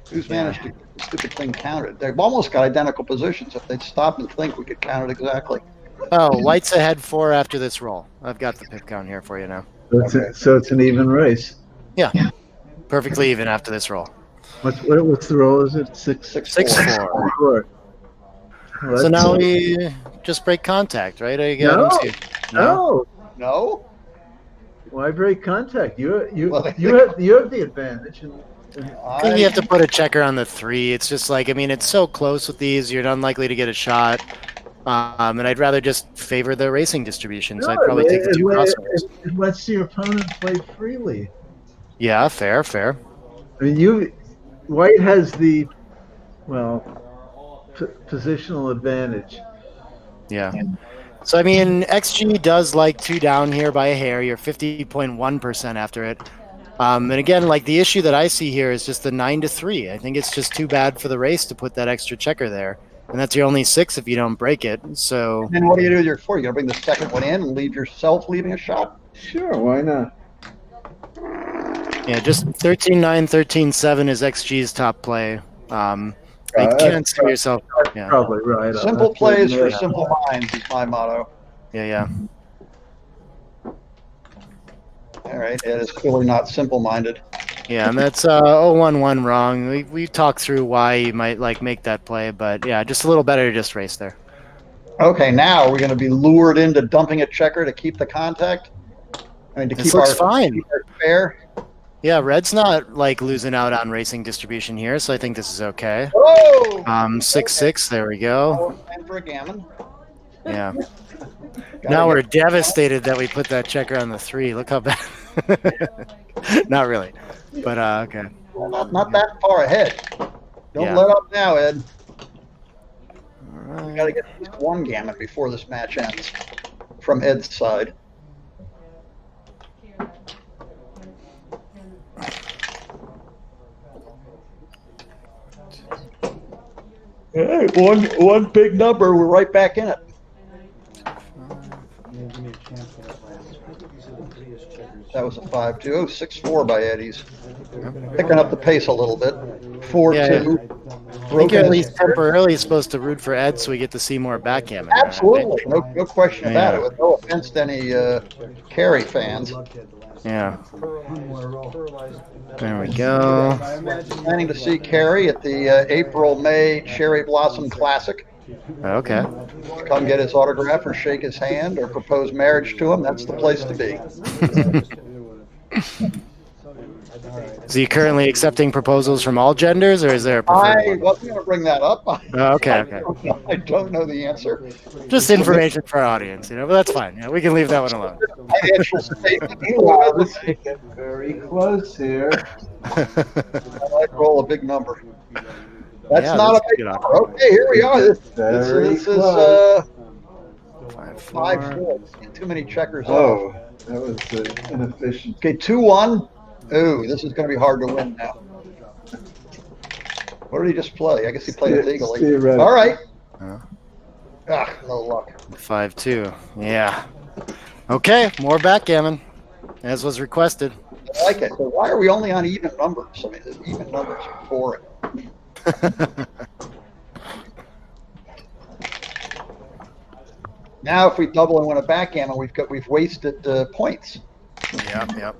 Who's managed to get the stupid thing counted? They've almost got identical positions. If they'd stop and think, we could count it exactly. Oh, White's ahead 4 after this roll. I've got the pip count here for you now. So it's an even race. Yeah, perfectly even after this roll. What's the roll? Is it 6? 6-4. 4. Well, So now we just break contact, right? I No. No. No? Why break contact? You Well, have the advantage. I think you have to put a checker on the 3. It's just like, I mean, it's so close with these, you're unlikely to get a shot. And I'd rather just favor the racing distribution. So I'd probably take the 2 crossovers. It lets your opponent play freely. Yeah, fair. I mean, White has the positional advantage. Yeah. So, I mean, XG does like 2 down here by a hair. You're 50.1% after it. And again, like the issue that I see here is just the 9-3. I think it's just too bad for the race to put that extra checker there. And that's your only 6 if you don't break it. So And then what do you do with your 4? You gotta bring the second one in and leave yourself leaving a shot? Sure, why not? yeah, just 13-9, 13-7 is XG's top play. You can't see yourself. Yeah. Probably right. Simple plays for simple minds is my motto. Yeah. All right, Ed is clearly not simple-minded. Yeah, and that's 0-1-1 wrong. We talked through why you might like make that play, but yeah, just a little better to just race there. Okay, now we're going to be lured into dumping a checker to keep the contact. I mean, to This keep looks our fine. fair. Yeah, red's not like losing out on racing distribution here, so I think this is okay. Whoa! 6-6, there we go. And for a gammon. Yeah. Gotta Now we're get- devastated that we put that checker on the 3. Look how bad. Not really, but okay. not that far ahead. Don't Yeah. let up now, Ed. All We got to right. get at least one gammon before this match ends from Ed's side. Hey, one big number. We're right back in it. Give me a chance for that last. That was a 5-2. Oh, 6-4 by Eddie's. Picking up the pace a little bit. 4-2. Yeah, I think you're Broken at his- least temporarily supposed to root for Ed so we get to see more backgammon. Absolutely. No question about it. Yeah. With no offense to any Carey fans. Yeah. One more roll. There we go. Planning to see Carey at the April-May Cherry Blossom Classic. Okay. Come get his autograph or shake his hand or propose marriage to him. That's the place to be. Is he currently accepting proposals from all genders, or is there a preferred I one? wasn't going to bring that up. Oh, okay, okay. I don't know the answer. Just information for our audience, but that's fine. Yeah, we can leave that one alone. Financial statement. Meanwhile, this is getting very close here. I might roll a big number. That's Yeah, not that's a big good. number. Okay, here we are. This is close. 5-4. 5-4. Too many checkers off. Oh, that was inefficient. Okay, 2-1. Ooh, this is going to be hard to win now. What did he just play? I guess he played it legally. Theoretically. All right. Huh? Ah, no luck. 5-2. Yeah. Okay, more backgammon, as was requested. I like it. So why are we only on even numbers? I mean, the even numbers are boring. Now, if we double and win a backgammon, we've wasted points. Yep.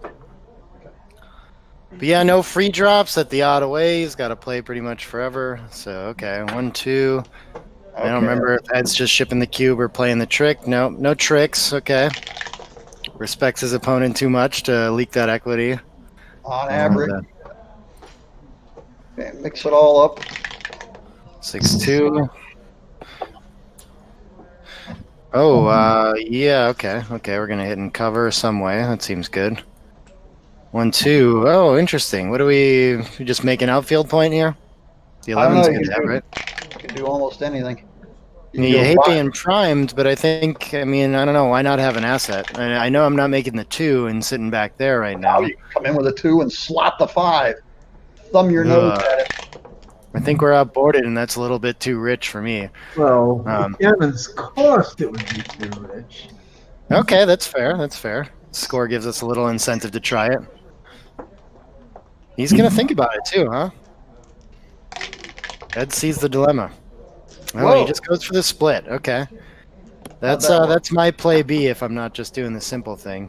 But yeah, no free drops at the odd away. He's got to play pretty much forever. So, okay, 1-2. I don't remember if Ed's just shipping the cube or playing the trick. No tricks. Okay. Respects his opponent too much to leak that equity. On average. Okay, mix it all up. 6-2. Oh, yeah, okay. We're going to hit and cover some way. That seems good. 1-2. Oh, interesting. What do we just make an outfield point here? The I don't 11's know, good you to have, do- right? You can do almost anything. Yeah, you hate being primed, but I don't know, why not have an asset? I know I'm not making the 2 and sitting back there right now. Now you can come in with a 2 and slot the 5. Thumb your nose at it. I think we're outboarded, and that's a little bit too rich for me. Well, Um, Gammon's cost, it would be too rich. Okay, that's fair. Score gives us a little incentive to try it. He's going to think about it too, huh? Ed sees the dilemma. Oh, Whoa. he just goes for the split. Okay. That's my play B if I'm not just doing the simple thing.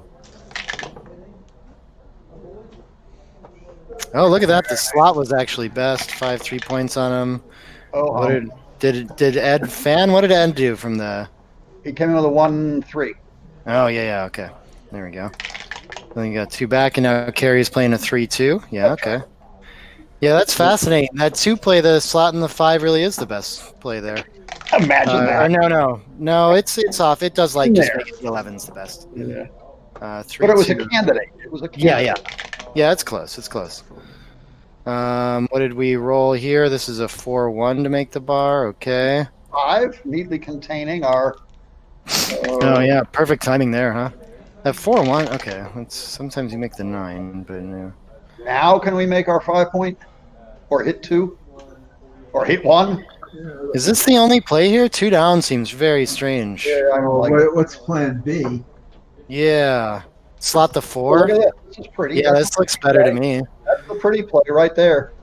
Oh, look at that. The slot was actually best. 5 3-points on him. Oh, What did Ed fan? What did Ed do from the... he came in with a 1-3. Oh, yeah, okay. There we go. Then you got 2 back, and now Carey's playing a 3-2. Yeah, okay. Yeah, that's fascinating. That 2 play, the slot in the 5 really is the best play there. Imagine Or that. no, it's off. It does like just make it the 11's the best. Yeah. 3, But it was a 2. candidate. It was a Yeah, candidate. yeah. It's close. What did we roll here? This is a 4-1 to make the bar. Okay. 5, neatly containing our. Oh yeah, perfect timing there, huh? At 4-1. Okay. Sometimes you make the 9, but yeah. Now can we make our 5 point? Or hit 2? Or hit 1? Is this the only play here? 2 down seems very strange. Yeah, I don't Well, like it. what's plan B? Yeah. Slot the Oh, 4. look at this. This is pretty. Yeah, this looks better to me. That's a pretty play right there.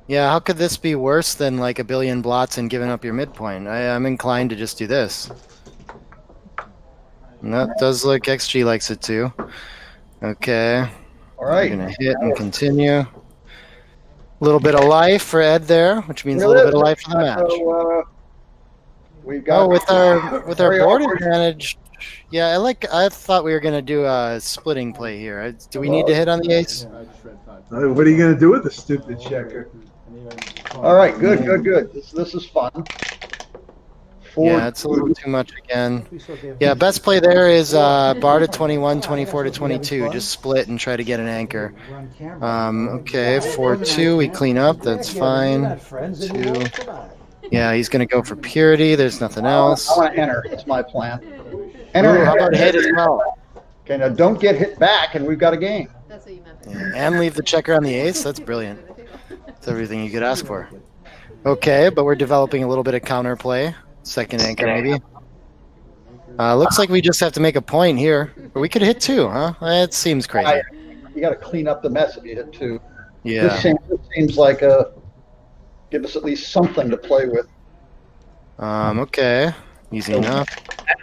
Yeah, how could this be worse than like a billion blots and giving up your midpoint? I'm inclined to just do this. And that does look XG likes it too. Okay. All We're right. gonna hit and continue. A little bit of life for Ed there, which means a Here little it bit of is. life for the match. So, we've got Oh, with our Harry board Harvard. advantage. Yeah, I thought we were gonna do a splitting play here. Do we need to hit on the ace? What are you going to do with the stupid checker? All right, good. This is fun. Yeah, it's a little too much again. Yeah, best play there is bar to 21, 24 to 22. Just split and try to get an anchor. Okay, 4-2, we clean up. That's fine. 2. Yeah, he's going to go for purity. There's nothing else. I want to enter. That's my plan. Ooh, Enter. how about hit as well? Okay, now don't get hit back, and we've got a game. That's what you meant. Yeah, and leave the checker on the ace. That's brilliant. That's everything you could ask for. Okay, but we're developing a little bit of counterplay. Second anchor, maybe. Looks like we just have to make a point here. But we could hit 2, huh? It seems crazy. You got to clean up the mess if you hit 2. Yeah. This seems like give us at least something to play with. Okay. Easy enough.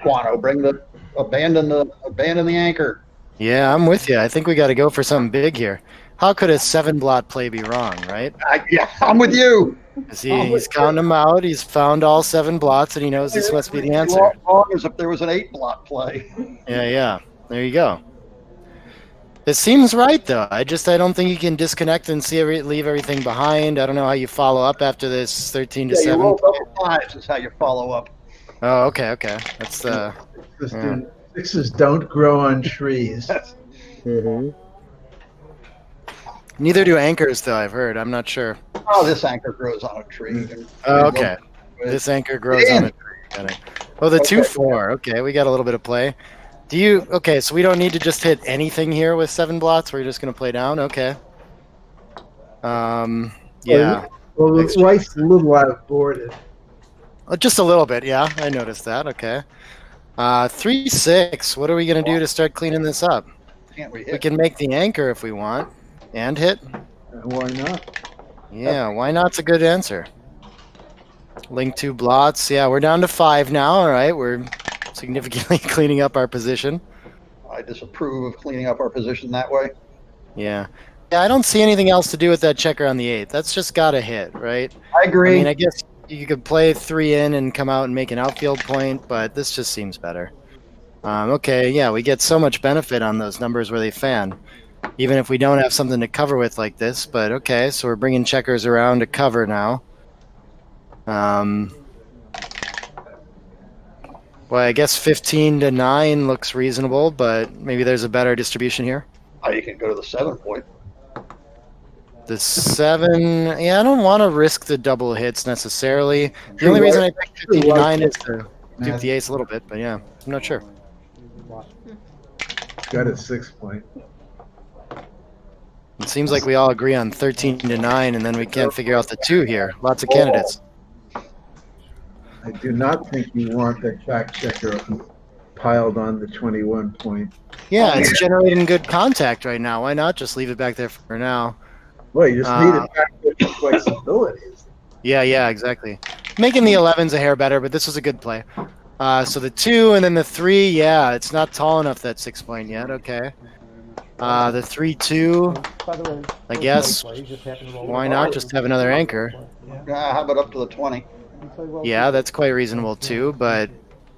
Guano, abandon the anchor. Yeah, I'm with you. I think we got to go for something big here. How could a 7-blot play be wrong, right? Yeah, I'm with you. He's counting them out. He's found all 7 blots, and he knows this must be the answer. Wrong as if there was an 8-blot play. Yeah. There you go. It seems right, though. I don't think you can disconnect and leave everything behind. I don't know how you follow up after this 13 to 7. You roll double 5s is how you follow up. Oh, okay. That's the. Sixes don't grow on trees. Neither do anchors, though. I've heard. I'm not sure. Oh, this anchor grows on a tree. Oh, okay. This anchor grows on a tree. Got it. Oh, the 2-4. Okay, we got a little bit of play. Okay, so we don't need to just hit anything here with 7 blots. We're just going to play down. Okay. Yeah. Well, the white's a little outboarded. Just a little bit. Yeah, I noticed that. Okay. 3-6. What are we going to do to start cleaning this up? Can't we hit? We can make the anchor if we want. And hit. Why not? Yeah, why not's a good answer. Link 2 blots. Yeah, we're down to 5 now. All right, we're significantly cleaning up our position. I disapprove of cleaning up our position that way. Yeah, I don't see anything else to do with that checker on the 8. That's just got to hit, right? I agree. I mean, I guess you could play 3 in and come out and make an outfield point, but this just seems better. Okay, yeah, we get so much benefit on those numbers where they fan, even if we don't have something to cover with like this. But okay, so we're bringing checkers around to cover now. Well, I guess 15 to 9 looks reasonable, but maybe there's a better distribution here. Oh, you can go to the 7 point. The 7, yeah, I don't want to risk the double hits necessarily. The only reason I picked 15 to 9 is to dupe the ace a little bit, but yeah, I'm not sure. Got a 6 point. It seems like we all agree on 13 to 9, and then we can't figure out the 2 here. Lots of candidates. I do not think you want that back checker piled on the 21 point. Yeah, it's generating good contact right now. Why not just leave it back there for now? Well, you just need it back with flexibility. Yeah, exactly. Making the 11's a hair better, but this was a good play. So the 2 and then the 3, yeah, it's not tall enough, that 6 point yet. Okay. The 3-2, I guess. Why not just have another anchor? How about up to the 20? Yeah, that's quite reasonable too, but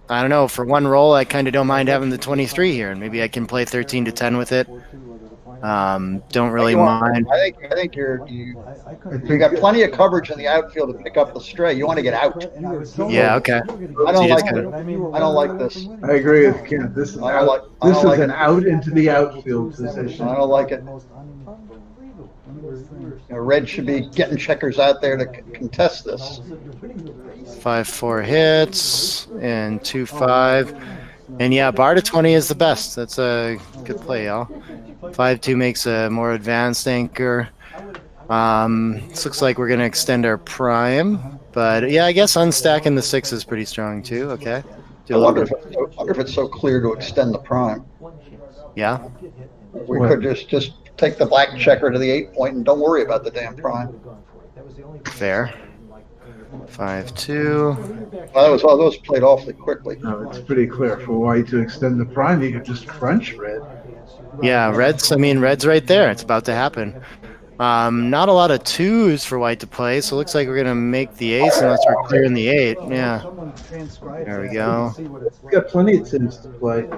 I don't know. For one roll, I kind of don't mind having the 23 here, and maybe I can play 13 to 10 with it. Don't really mind. I think you got plenty of coverage in the outfield to pick up the stray. You want to get out. Yeah, okay. I don't like this. I agree with Kent. This is an out into the outfield position. I don't like it. Red should be getting checkers out there to contest this. 5-4 hits and 2-5, and yeah, bar to 20 is the best. That's a good play, y'all. 5-2 makes a more advanced anchor. This looks like we're gonna extend our prime, but yeah, I guess unstacking the 6 is pretty strong too. Okay. I wonder if it's so clear to extend the prime. Yeah. We could just take the black checker to the 8 point and don't worry about the damn prime. Fair. 5-2. Well, those played awfully quickly. No, it's pretty clear for white to extend the prime. You could just crunch red. Yeah, red's. I mean, red's right there. It's about to happen. Not a lot of twos for white to play, so it looks like we're gonna make the ace unless we're clearing the 8. Yeah. There we go. He's got plenty of twos to play.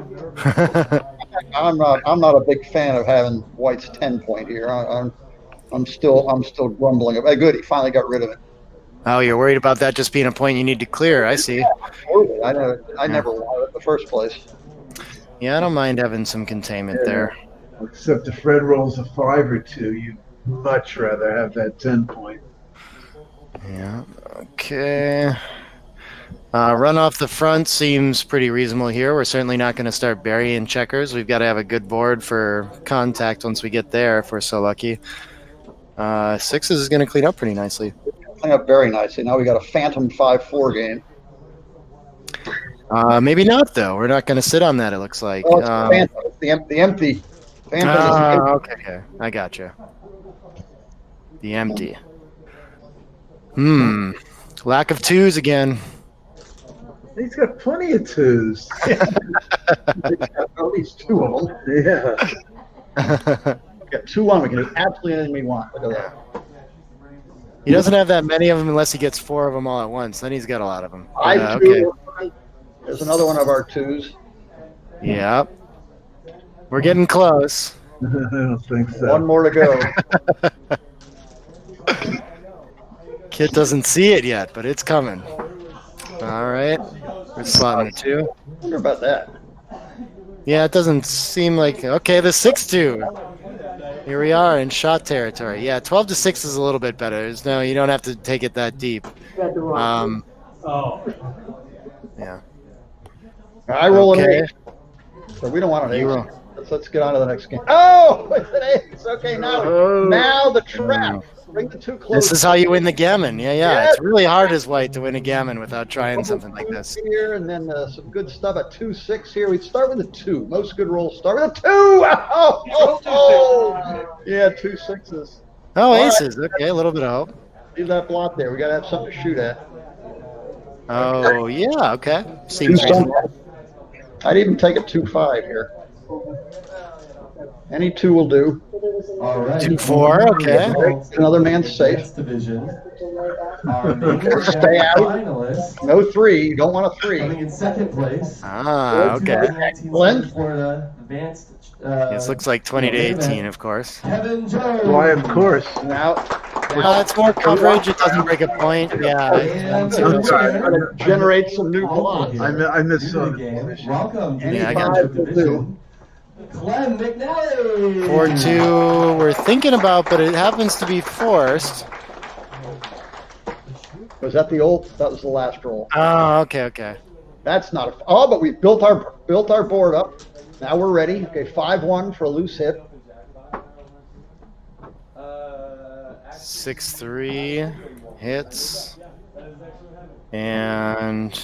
I'm not a big fan of having white's 10 point here. I'm still grumbling. Hey, good, he finally got rid of it. Oh, you're worried about that just being a point you need to clear. I see. Totally. I never wanted it in the first place. Yeah, I don't mind having some containment there. Except if Fred rolls a 5 or 2, you'd much rather have that 10 point. Yeah. Okay. Run off the front seems pretty reasonable here. We're certainly not going to start burying checkers. We've got to have a good board for contact once we get there, if we're so lucky. Sixes is going to clean up pretty nicely. Clean up very nicely. Now we got a phantom 5-4 game. Maybe not, though. We're not going to sit on that, it looks like. Oh, it's the phantom. It's the empty. Phantom is the empty. Okay. I gotcha. The empty. Lack of twos again. He's got plenty of twos. At least 2 of them. Yeah. We got 2 on. We can do absolutely anything we want. Look at that. He doesn't have that many of them unless he gets 4 of them all at once. Then he's got a lot of them. Okay. There's another one of our 2s. Yeah. We're getting close. I don't think so. One more to go. Kit doesn't see it yet, but it's coming. All right. We're slotting the 2. I wonder about that. Yeah, it doesn't seem like... Okay, the 6-2. Here we are in shot territory. Yeah, 12 to 6 is a little bit better. You don't have to take it that deep. Yeah. I roll Okay. an 8. So we don't want an 8. You roll. Let's get on to the next game. Oh, it's an ace. Okay, now the trap. Bring the 2 close. This is how you win the gammon. Yeah. It's really hard as white to win a gammon without trying something like this. Here, and then some good stuff at 2-6 here. We'd start with a 2. Most good rolls start with a 2. Oh. Yeah, 2 6s. Oh, aces. Okay, a little bit of hope. Leave that blot there. We got to have something to shoot at. Oh, yeah, okay. Seems 2 reasonable. I'd even take a 2-5 here. Any 2 will do. All right. 2-4, okay. Another man's safe. Next division. Our main Stay out. finalist. No 3. You don't want a 3. Coming in second place. Okay. 2019 Glenn? Florida Advanced. This looks like 20 to 18, of course. Kevin Jones. Why, of course. Now, It's more coverage. It doesn't break a point. Yeah. And I'm sorry. generate some new plots. I missed the some. game. Welcome to Yeah, I the got final you. division. Clem McNally. 4-2 we're thinking about, but it happens to be forced. Was that the old? That was the last roll. Oh, okay. That's not a. Oh, but we built our board up. Now we're ready. Okay, 5-1 for a loose hit. 6-3 hits. And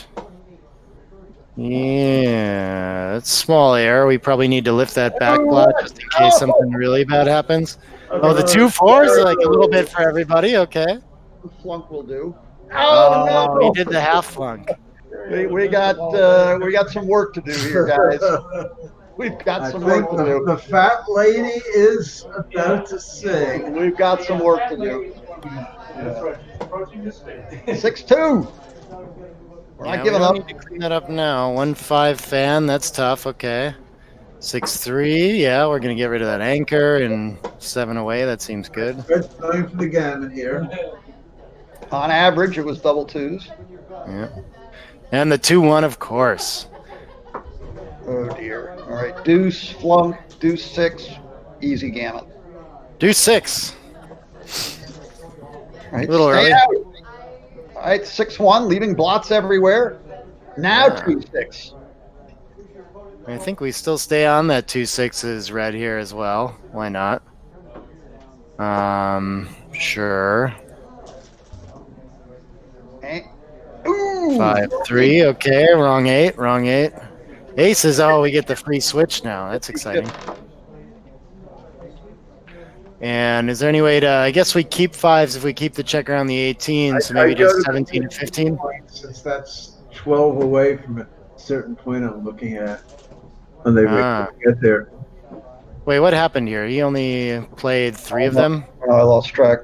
yeah, it's small error. We probably need to lift that back blot just in case something really bad happens. Oh, the 2-4s are like a little bit for everybody. Okay. Flunk will do. Oh, no! he did the half flunk. We got some work to do here, guys. We've got some work to do. The fat lady is about to sing. We've got some work to do. 6-2. We're not giving we up. don't need to clean that up now. 1-5 fan. That's tough. Okay. 6-3. Yeah, we're gonna get rid of that anchor and 7 away. That seems good. Fred's going for the gammon here. On average, it was double 2s. Yeah. And the 2-1, of course. Oh dear. All right, deuce, flunk, deuce 6, easy gammon. Do 6. All right, A little stay early. out. All right, 6-1, leaving blots everywhere. Now 2-6. I think we still stay on that 2-6s red here as well. Why not? Sure. Ooh. 5-3. Okay, wrong 8. Aces. Oh, we get the free switch now. That's exciting. And is there any way to? I guess we keep 5s if we keep the check around the 18. So maybe I go just to 17 and 15. Since that's 12 away from a certain point I'm looking at. When they get there. Wait, what happened here? He only played 3 of them? Oh, I lost track.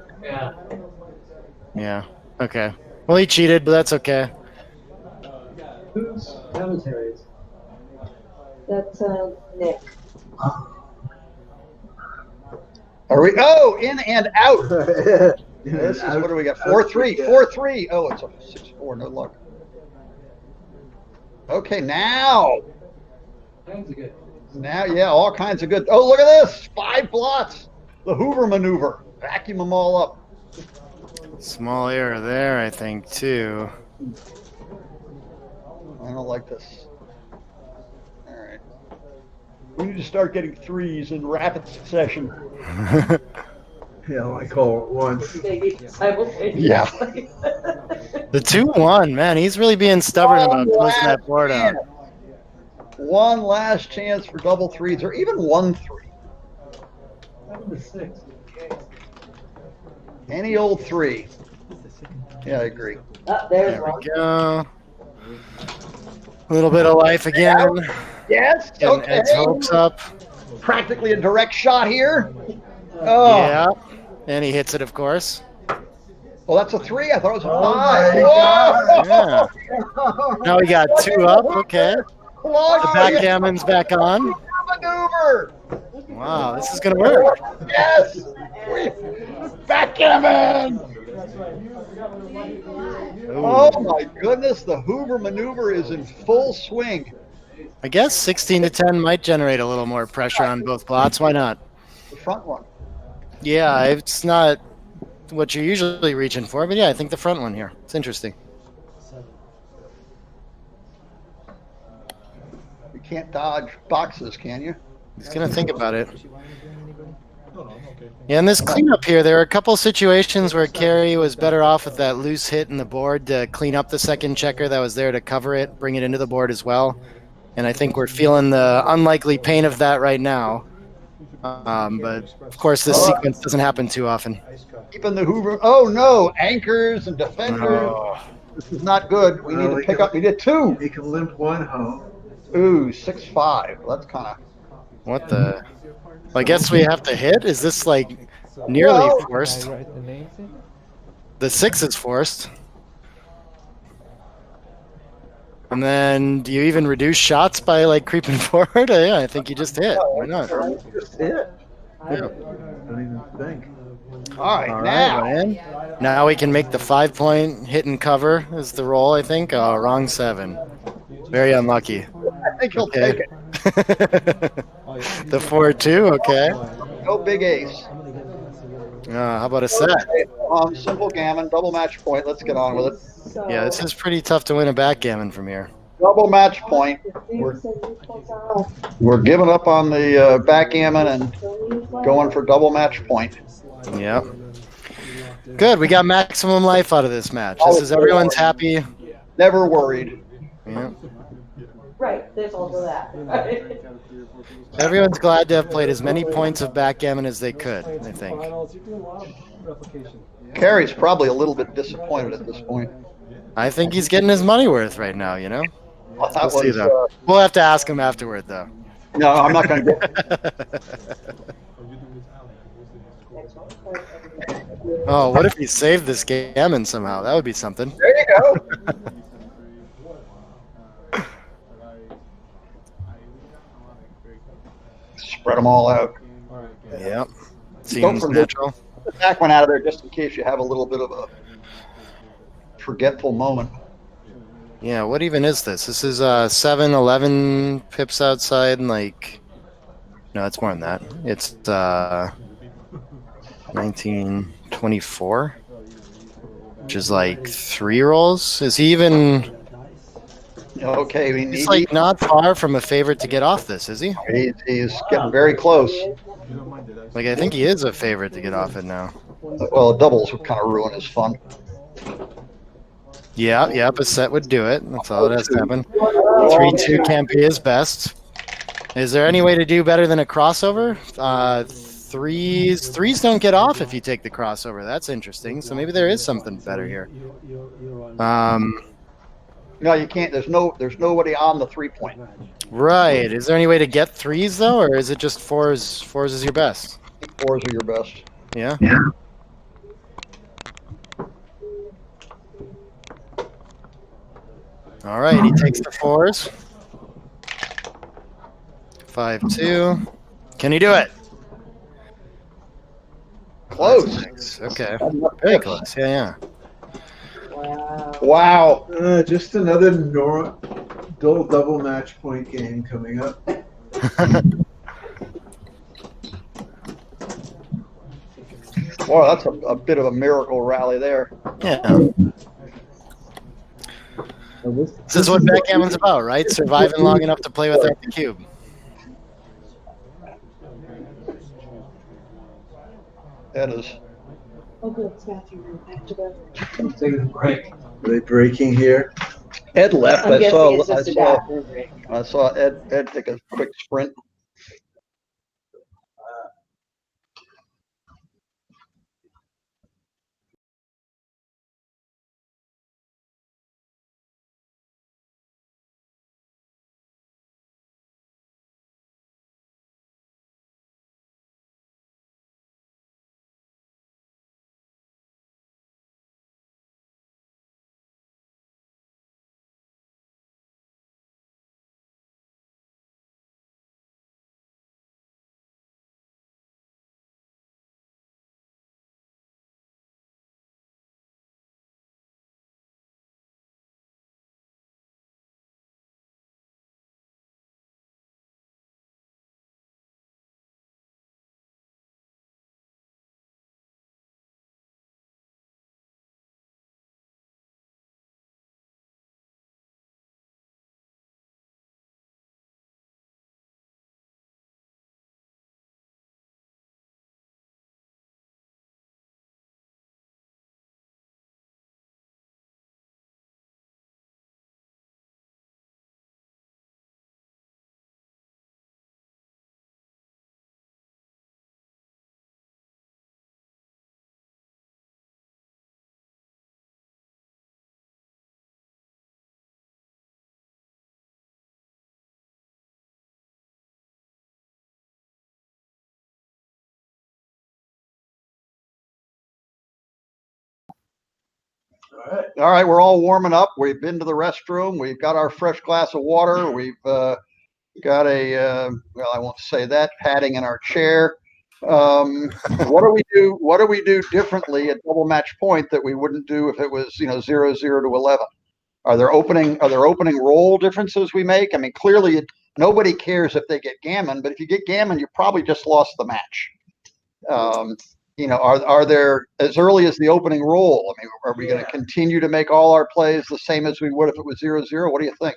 Yeah. Okay. Well, he cheated, but that's okay. Whose commentary is? That's Nick. Are we? Oh, in and out. This is, Out- what do we got? out 4-3. yeah. 4-3. Oh, it's a 6-4. No luck. Okay, now. Kinds of good. Now, yeah, all kinds of good. Oh, look at this. 5 blots. The Hoover maneuver. Vacuum them all up. Small error there, I think, too. I don't like this. All right. We need to start getting 3s in rapid succession. Yeah, like all at once. Maybe simultaneously. Yeah. The 2-1, man, he's really being stubborn about closing that board out. One last chance for double 3s, or even 1-3. 7-6. Any old 3. Yeah, I agree. Oh, there's There one. we go. A little bit of life again. Yes. Getting Okay. Ed's hopes up. Practically a direct shot here. Oh. Yeah. And he hits it, of course. Well, that's a 3. I thought it was a Oh 5. my Whoa! Yeah. Now we got 2 up. Okay. The backgammon's back on. Maneuver. Wow, this is going to work. Yes. Backgammon. Oh my goodness, the Hoover maneuver is in full swing. I guess 16-10 might generate a little more pressure on both plots. Why not? The front one. Yeah, it's not what you're usually reaching for, but yeah, I think the front one here. It's interesting. You can't dodge boxes, can you? He's going to think about it. Yeah, in this cleanup here, there are a couple situations where Kerry was better off with that loose hit in the board to clean up the second checker that was there to cover it, bring it into the board as well. And I think we're feeling the unlikely pain of that right now. But, of course, this sequence doesn't happen too often. Keeping the Hoover. Oh no, anchors and defenders. Oh. This is not good. We need to pick up. We did 2. He can limp one home. Ooh, 6-5. That's kind of. What the? I guess we have to hit? Is this, like, nearly No. forced? The 6 is forced. And then do you even reduce shots by, like, creeping forward? Yeah, I think you just hit. Why not? Just hit. Yeah. Don't even think. All right, All now. right, Ryan. Now we can make the 5-point hit and cover is the roll, I think. Oh, wrong 7. Very unlucky. I think he'll Okay. take it. The 4-2, okay. No big ace. How about a set? Simple gammon, double match point. Let's get on with it. So, Yeah, this is pretty tough to win a backgammon from here. Double match point. Steve said you pulled out. We're giving up on the backgammon and going for double match point. Yep. Good, we got maximum life out of this match. This is everyone's happy. Never worried. Yeah. Right, there's also that. Everyone's glad to have played as many points of backgammon as they could, I think. Carrie's probably a little bit disappointed at this point. I think he's getting his money worth right now, you know? Well, that We'll see, was, though. We'll have to ask him afterward, though. no, I'm not going to get. Oh, what if he saved this gammon somehow? That would be something. There you go. Spread them all out. Yep. Go Seems for the- natural. The back one out of there just in case you have a little bit of a forgetful moment. Yeah, what even is this? This is 7, 11 pips outside and like... No, it's more than that. It's 1924, which is like 3 rolls. Is he even... Okay, we He's need. like not far from a favorite to get off this, is he? He's getting very close. Like, I think he is a favorite to get off it now. Well, doubles would kind of ruin his fun. Yeah, yep, a set would do it. That's all that has to happen. 3-2 can't be his best. Is there any way to do better than a crossover? Threes don't get off if you take the crossover. That's interesting. So maybe there is something better here. No, you can't. There's nobody on the 3-point. Right. Is there any way to get threes though, or is it just fours? Fours is your best. Fours are your best. Yeah. All right. He takes the fours. 5-2. Can he do it? Close. Nice. Okay. Very close. Yeah. Wow. Just another dull double match point game coming up. Boy, that's a bit of a miracle rally there. Yeah. This is what backgammon's about, right? Surviving long enough to play without the cube. That is. Oh, good, it's Matthew. I have to go. Take a break. Are they breaking here? Ed left. I'm I guessing saw. it's just a bathroom break. I saw Ed take a quick sprint. All right, we're all warming up. We've been to the restroom. We've got our fresh glass of water. We've got well, I won't say that, padding in our chair. What do we do? What do we do differently at double match point that we wouldn't do if it was 0-0 to 11? Are there opening roll differences we make? I mean, clearly nobody cares if they get gammon, but if you get gammon, you probably just lost the match. Are there, as early as the opening roll? I mean, are we going to continue to make all our plays the same as we would if it was 0-0? What do you think?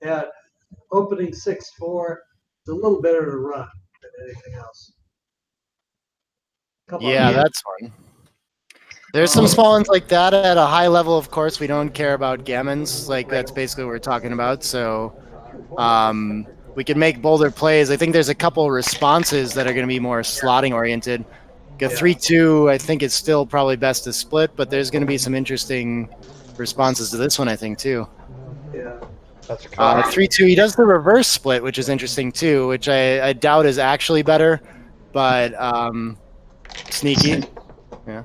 Yeah, opening 6-4, it's a little better to run than anything else. Yeah, that's one. There's some small ones like that at a high level. Of course, we don't care about gammons. Like that's basically what we're talking about. So we can make bolder plays. I think there's a couple responses that are going to be more slotting oriented. A 3-2, I think it's still probably best to split, but there's going to be some interesting responses to this one, I think, too. Yeah. That's a 3-2. He does the reverse split, which is interesting too, which I doubt is actually better, but sneaky. Yeah.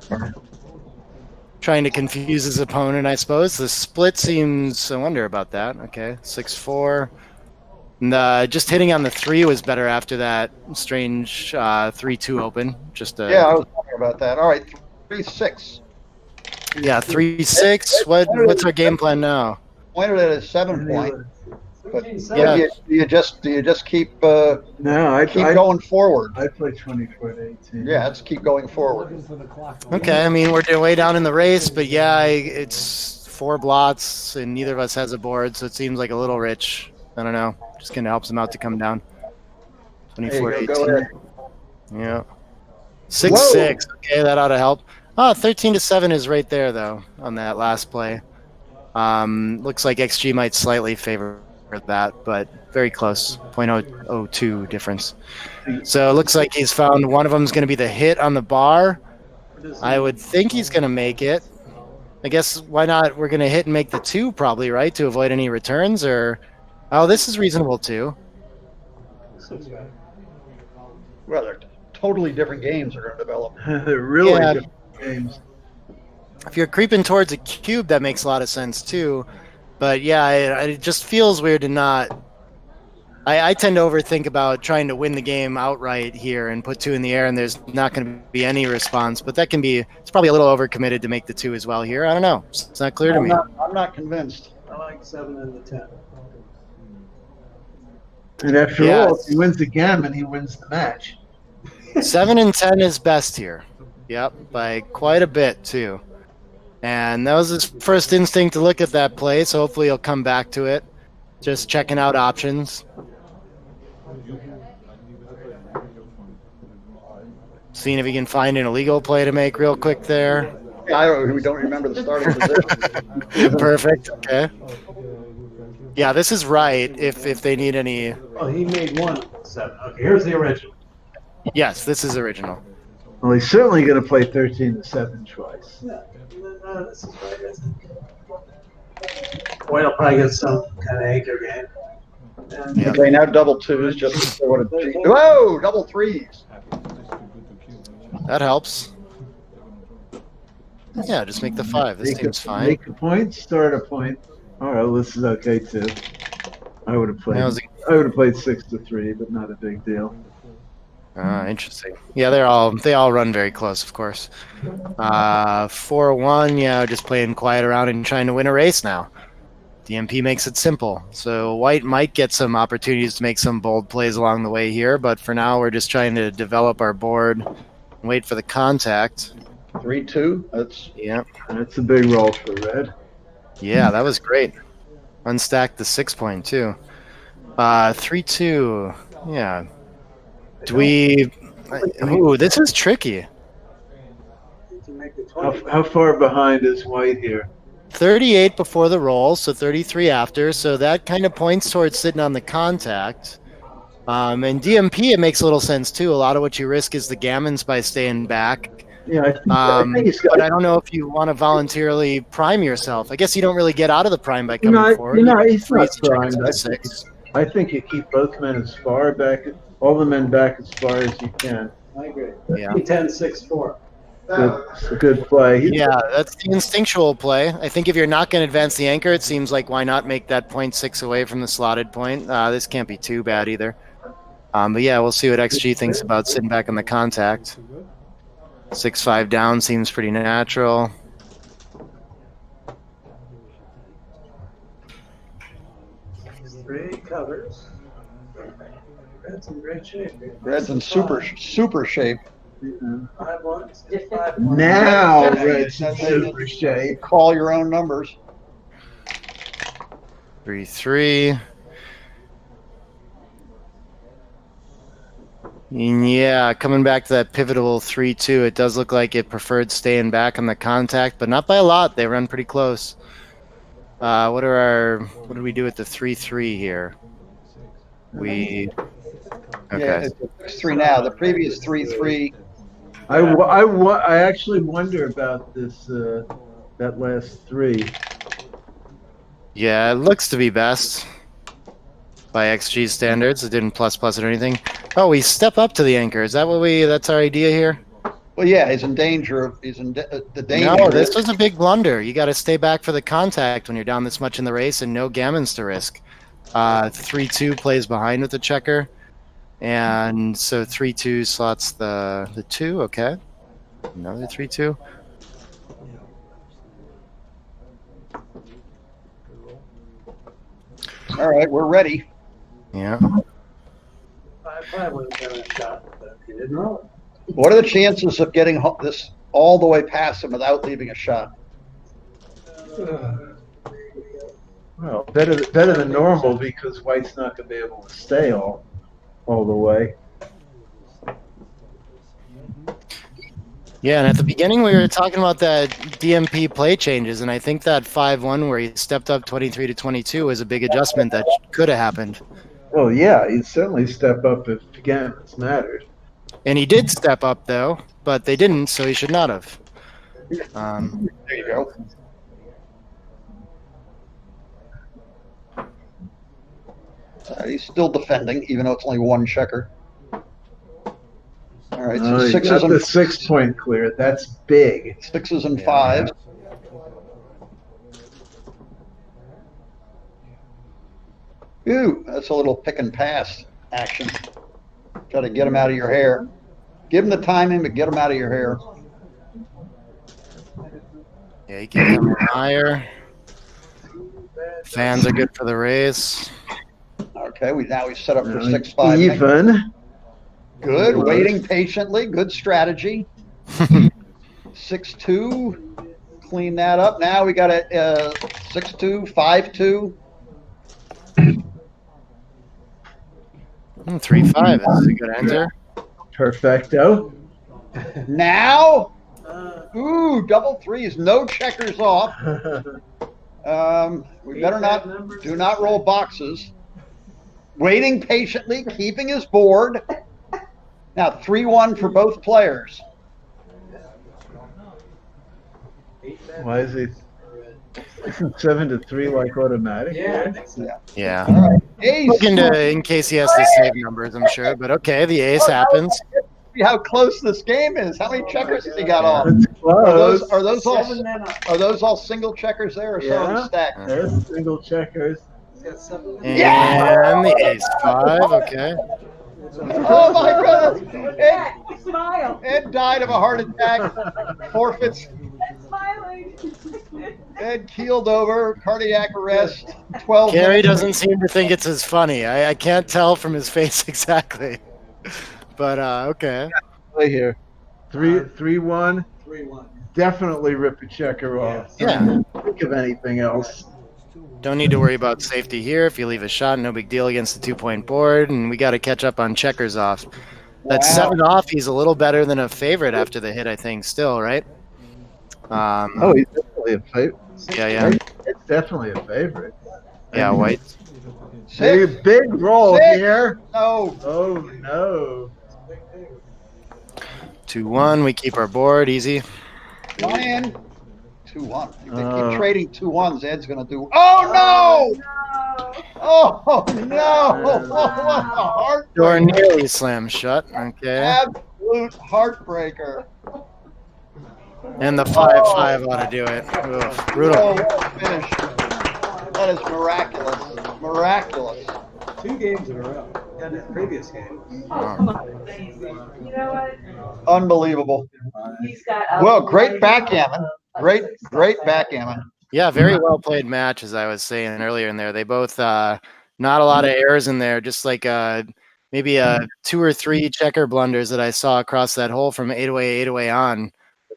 Trying to confuse his opponent, I suppose. The split seems, I wonder about that. Okay, 6-4. And, just hitting on the 3 was better after that strange 3-2 open. Yeah, I was wondering about that. All right, 3-6. Yeah, 3-6. What's our game plan now? Pointed at a 7-point. But Yeah. do you just keep No, keep going forward? I play 24-18. Yeah, let's keep going forward. Okay, I mean, we're way down in the race, but yeah, it's 4 blots, and neither of us has a board, so it seems like a little rich. I don't know. Just kind of helps him out to come down. There you go, 24-18. go ahead. Yeah. 6-6. Okay, that ought to help. 13-7 is right there, though, on that last play. Looks like XG might slightly favor that, but very close. 0.002 difference. So it looks like he's found one of them is going to be the hit on the bar. I would think he's going to make it. I guess why not? We're going to hit and make the 2 probably, right? To avoid any returns or... Oh, this is reasonable too. Well, they're totally different games are going to develop. They're really Yeah. different games. If you're creeping towards a cube, that makes a lot of sense too. But yeah, it just feels weird to not... I tend to overthink about trying to win the game outright here and put 2 in the air, and there's not going to be any response. But that can be... It's probably a little overcommitted to make the 2 as well here. I don't know. It's not clear to me. I'm not convinced. I like 7 and the 10. And after Yeah. all, if he wins the gammon, he wins the match. 7 and 10 is best here. Yep, by quite a bit too. And that was his first instinct to look at that play, so hopefully he'll come back to it. Just checking out options. Seeing if he can find an illegal play to make real quick there. We don't remember the starting position. Perfect. Okay. Yeah, this is right if they need any... Oh, he made 1-7. Okay, here's the original. Yes, this is original. Well, he's certainly going to play 13-7 twice. Yeah. No, this is right. White will probably get some kind of anchor game. And Yeah. Okay, now double 2s just what a whoa, double 3s. That helps. Yeah, just make the 5. This seems fine. Make a point, start a point. All right, well, this is okay too. I would have played. That was I would have played 6-3, but not a big deal. Interesting. Yeah, they all run very close, of course. 4-1. Yeah, just playing quiet around and trying to win a race now. DMP makes it simple. So White might get some opportunities to make some bold plays along the way here, but for now we're just trying to develop our board and wait for the contact. 3-2. That's That's a big roll for red. Yeah, that was great. Unstacked the 6 point too. 3-2. Yeah. Do we? Ooh, this is tricky. you can make the 20. How far behind is White here? 38 before the roll, so 33 after. So that kind of points towards sitting on the contact. And DMP, it makes a little sense too. A lot of what you risk is the gammons by staying back. Yeah, I think he's got. But I don't know if you want to voluntarily prime yourself. I guess you don't really get out of the prime by coming No, forward. you know, You he's freeze not the check primed. to the 6. I think you keep both men as far back, all the men back as far as you can. I agree. Yeah. 10-6-4. It's a good play. Yeah, that's the instinctual play. I think if you're not going to advance the anchor, it seems like why not make that 0.6 away from the slotted point? This can't be too bad either. But yeah, we'll see what XG thinks about sitting back on the contact. 6-5 down seems pretty natural. Three covers. Red's in great shape. Red's in super shape. 5-1. 5-1. Now Yeah, Red's in that's- super shape. Call your own numbers. 3-3. Yeah, coming back to that pivotal 3-2, it does look like it preferred staying back on the contact, but not by a lot. They run pretty close. What do we do with the 3-3 here? Okay. Yeah, it's 3 now. The previous 3-3. I actually wonder about this, that last 3. Yeah, it looks to be best by XG standards. It didn't plus it or anything. Oh, we step up to the anchor. Is that that's our idea here? Well, yeah, he's in danger. He's in the danger. No, this was a big blunder. You got to stay back for the contact when you're down this much in the race and no gammons to risk. 3-2 plays behind with the checker. And so 3-2 slots the 2, okay. Another 3-2. All right, we're ready. Yeah. 5-5 would have been a shot, but he didn't roll it. What are the chances of getting this all the way past him without leaving a shot? Well, better than normal because White's not going to be able to stay all the way. Yeah, and at the beginning we were talking about that DMP play changes, and I think that 5-1 where he stepped up 23-22 was a big adjustment that could have happened. Well, yeah, he'd certainly step up if gammons mattered. And he did step up, though, but they didn't, so he should not have. There you go. He's still defending, even though it's only one checker. All right, so Oh, you got the 6-point clear. That's big. 6s and 5s. Ooh, that's a little pick and pass action. Try to get him out of your hair. Give him the timing, but get him out of your hair. Yeah, he keep coming higher. Fans are good for the race. Okay, we set up for Now 6-5. even. Good, waiting patiently. Good strategy. 6-2. Clean that up. Now we got a 6-2, 5-2. 3-5 is a good answer. Perfecto. Now, ooh, double threes. No checkers off. We better not. Do not roll boxes. Waiting patiently, keeping his board. Now 3-1 for both players. Why is he? Isn't 7-3 like automatic? Yeah, I think so. Yeah. All right, ace. Looking to, in case he has to save numbers, I'm sure. But okay, the ace happens. See how close this game is. How many checkers has he got off? It's close. Are those all single checkers there, or some Yeah. stacked? There's single checkers. And the ace-5, okay. Oh my goodness! Smile. Ed died of a heart attack. Forfeits. Smiling. Ed keeled over. Cardiac arrest. 12. Gary minutes. doesn't seem to think it's as funny. I can't tell from his face exactly. But okay. Play here. 3-1. 3-1. Definitely rip a checker off. Yeah. Don't think of anything else. Don't need to worry about safety here. If you leave a shot, no big deal against the 2-point board. And we got to catch up on checkers off. That 7 off, he's a little better than a favorite after the hit, I think, still, right? Oh, he's definitely a favorite. Yeah. It's definitely a favorite. Yeah, white. Big roll here. No. Oh, no. 2-1, we keep our board, easy. Ryan. 2-1. If they keep trading 2-1s, Ed's going to do. Oh, no! Oh, no! What a heartbreaker. Door nearly slammed shut, okay. Absolute heartbreaker. And the 5-5 ought to do it. Ugh, brutal. Oh, what a finish. That is miraculous. Miraculous. 2 games in a row. Got that previous game. Oh, come on. You know what? Unbelievable. He's got. Well, great backgammon. Great backgammon. Yeah, very well played match, as I was saying earlier in there. They both, not a lot of errors in there, just like maybe 2 or 3 checker blunders that I saw across that hole from 8-away on.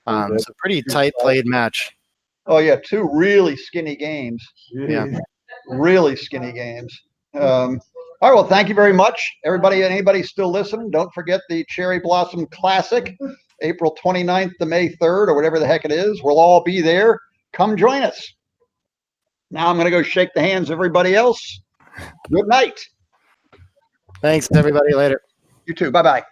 So pretty tight played match. Oh, yeah, 2 really skinny games. Yeah. Really skinny games. All right, well, thank you very much. Everybody, anybody still listening, don't forget the Cherry Blossom Classic, April 29th to May 3rd, or whatever the heck it is. We'll all be there. Come join us. Now I'm going to go shake the hands of everybody else. Good night. Thanks, everybody. Later. You too. Bye-bye.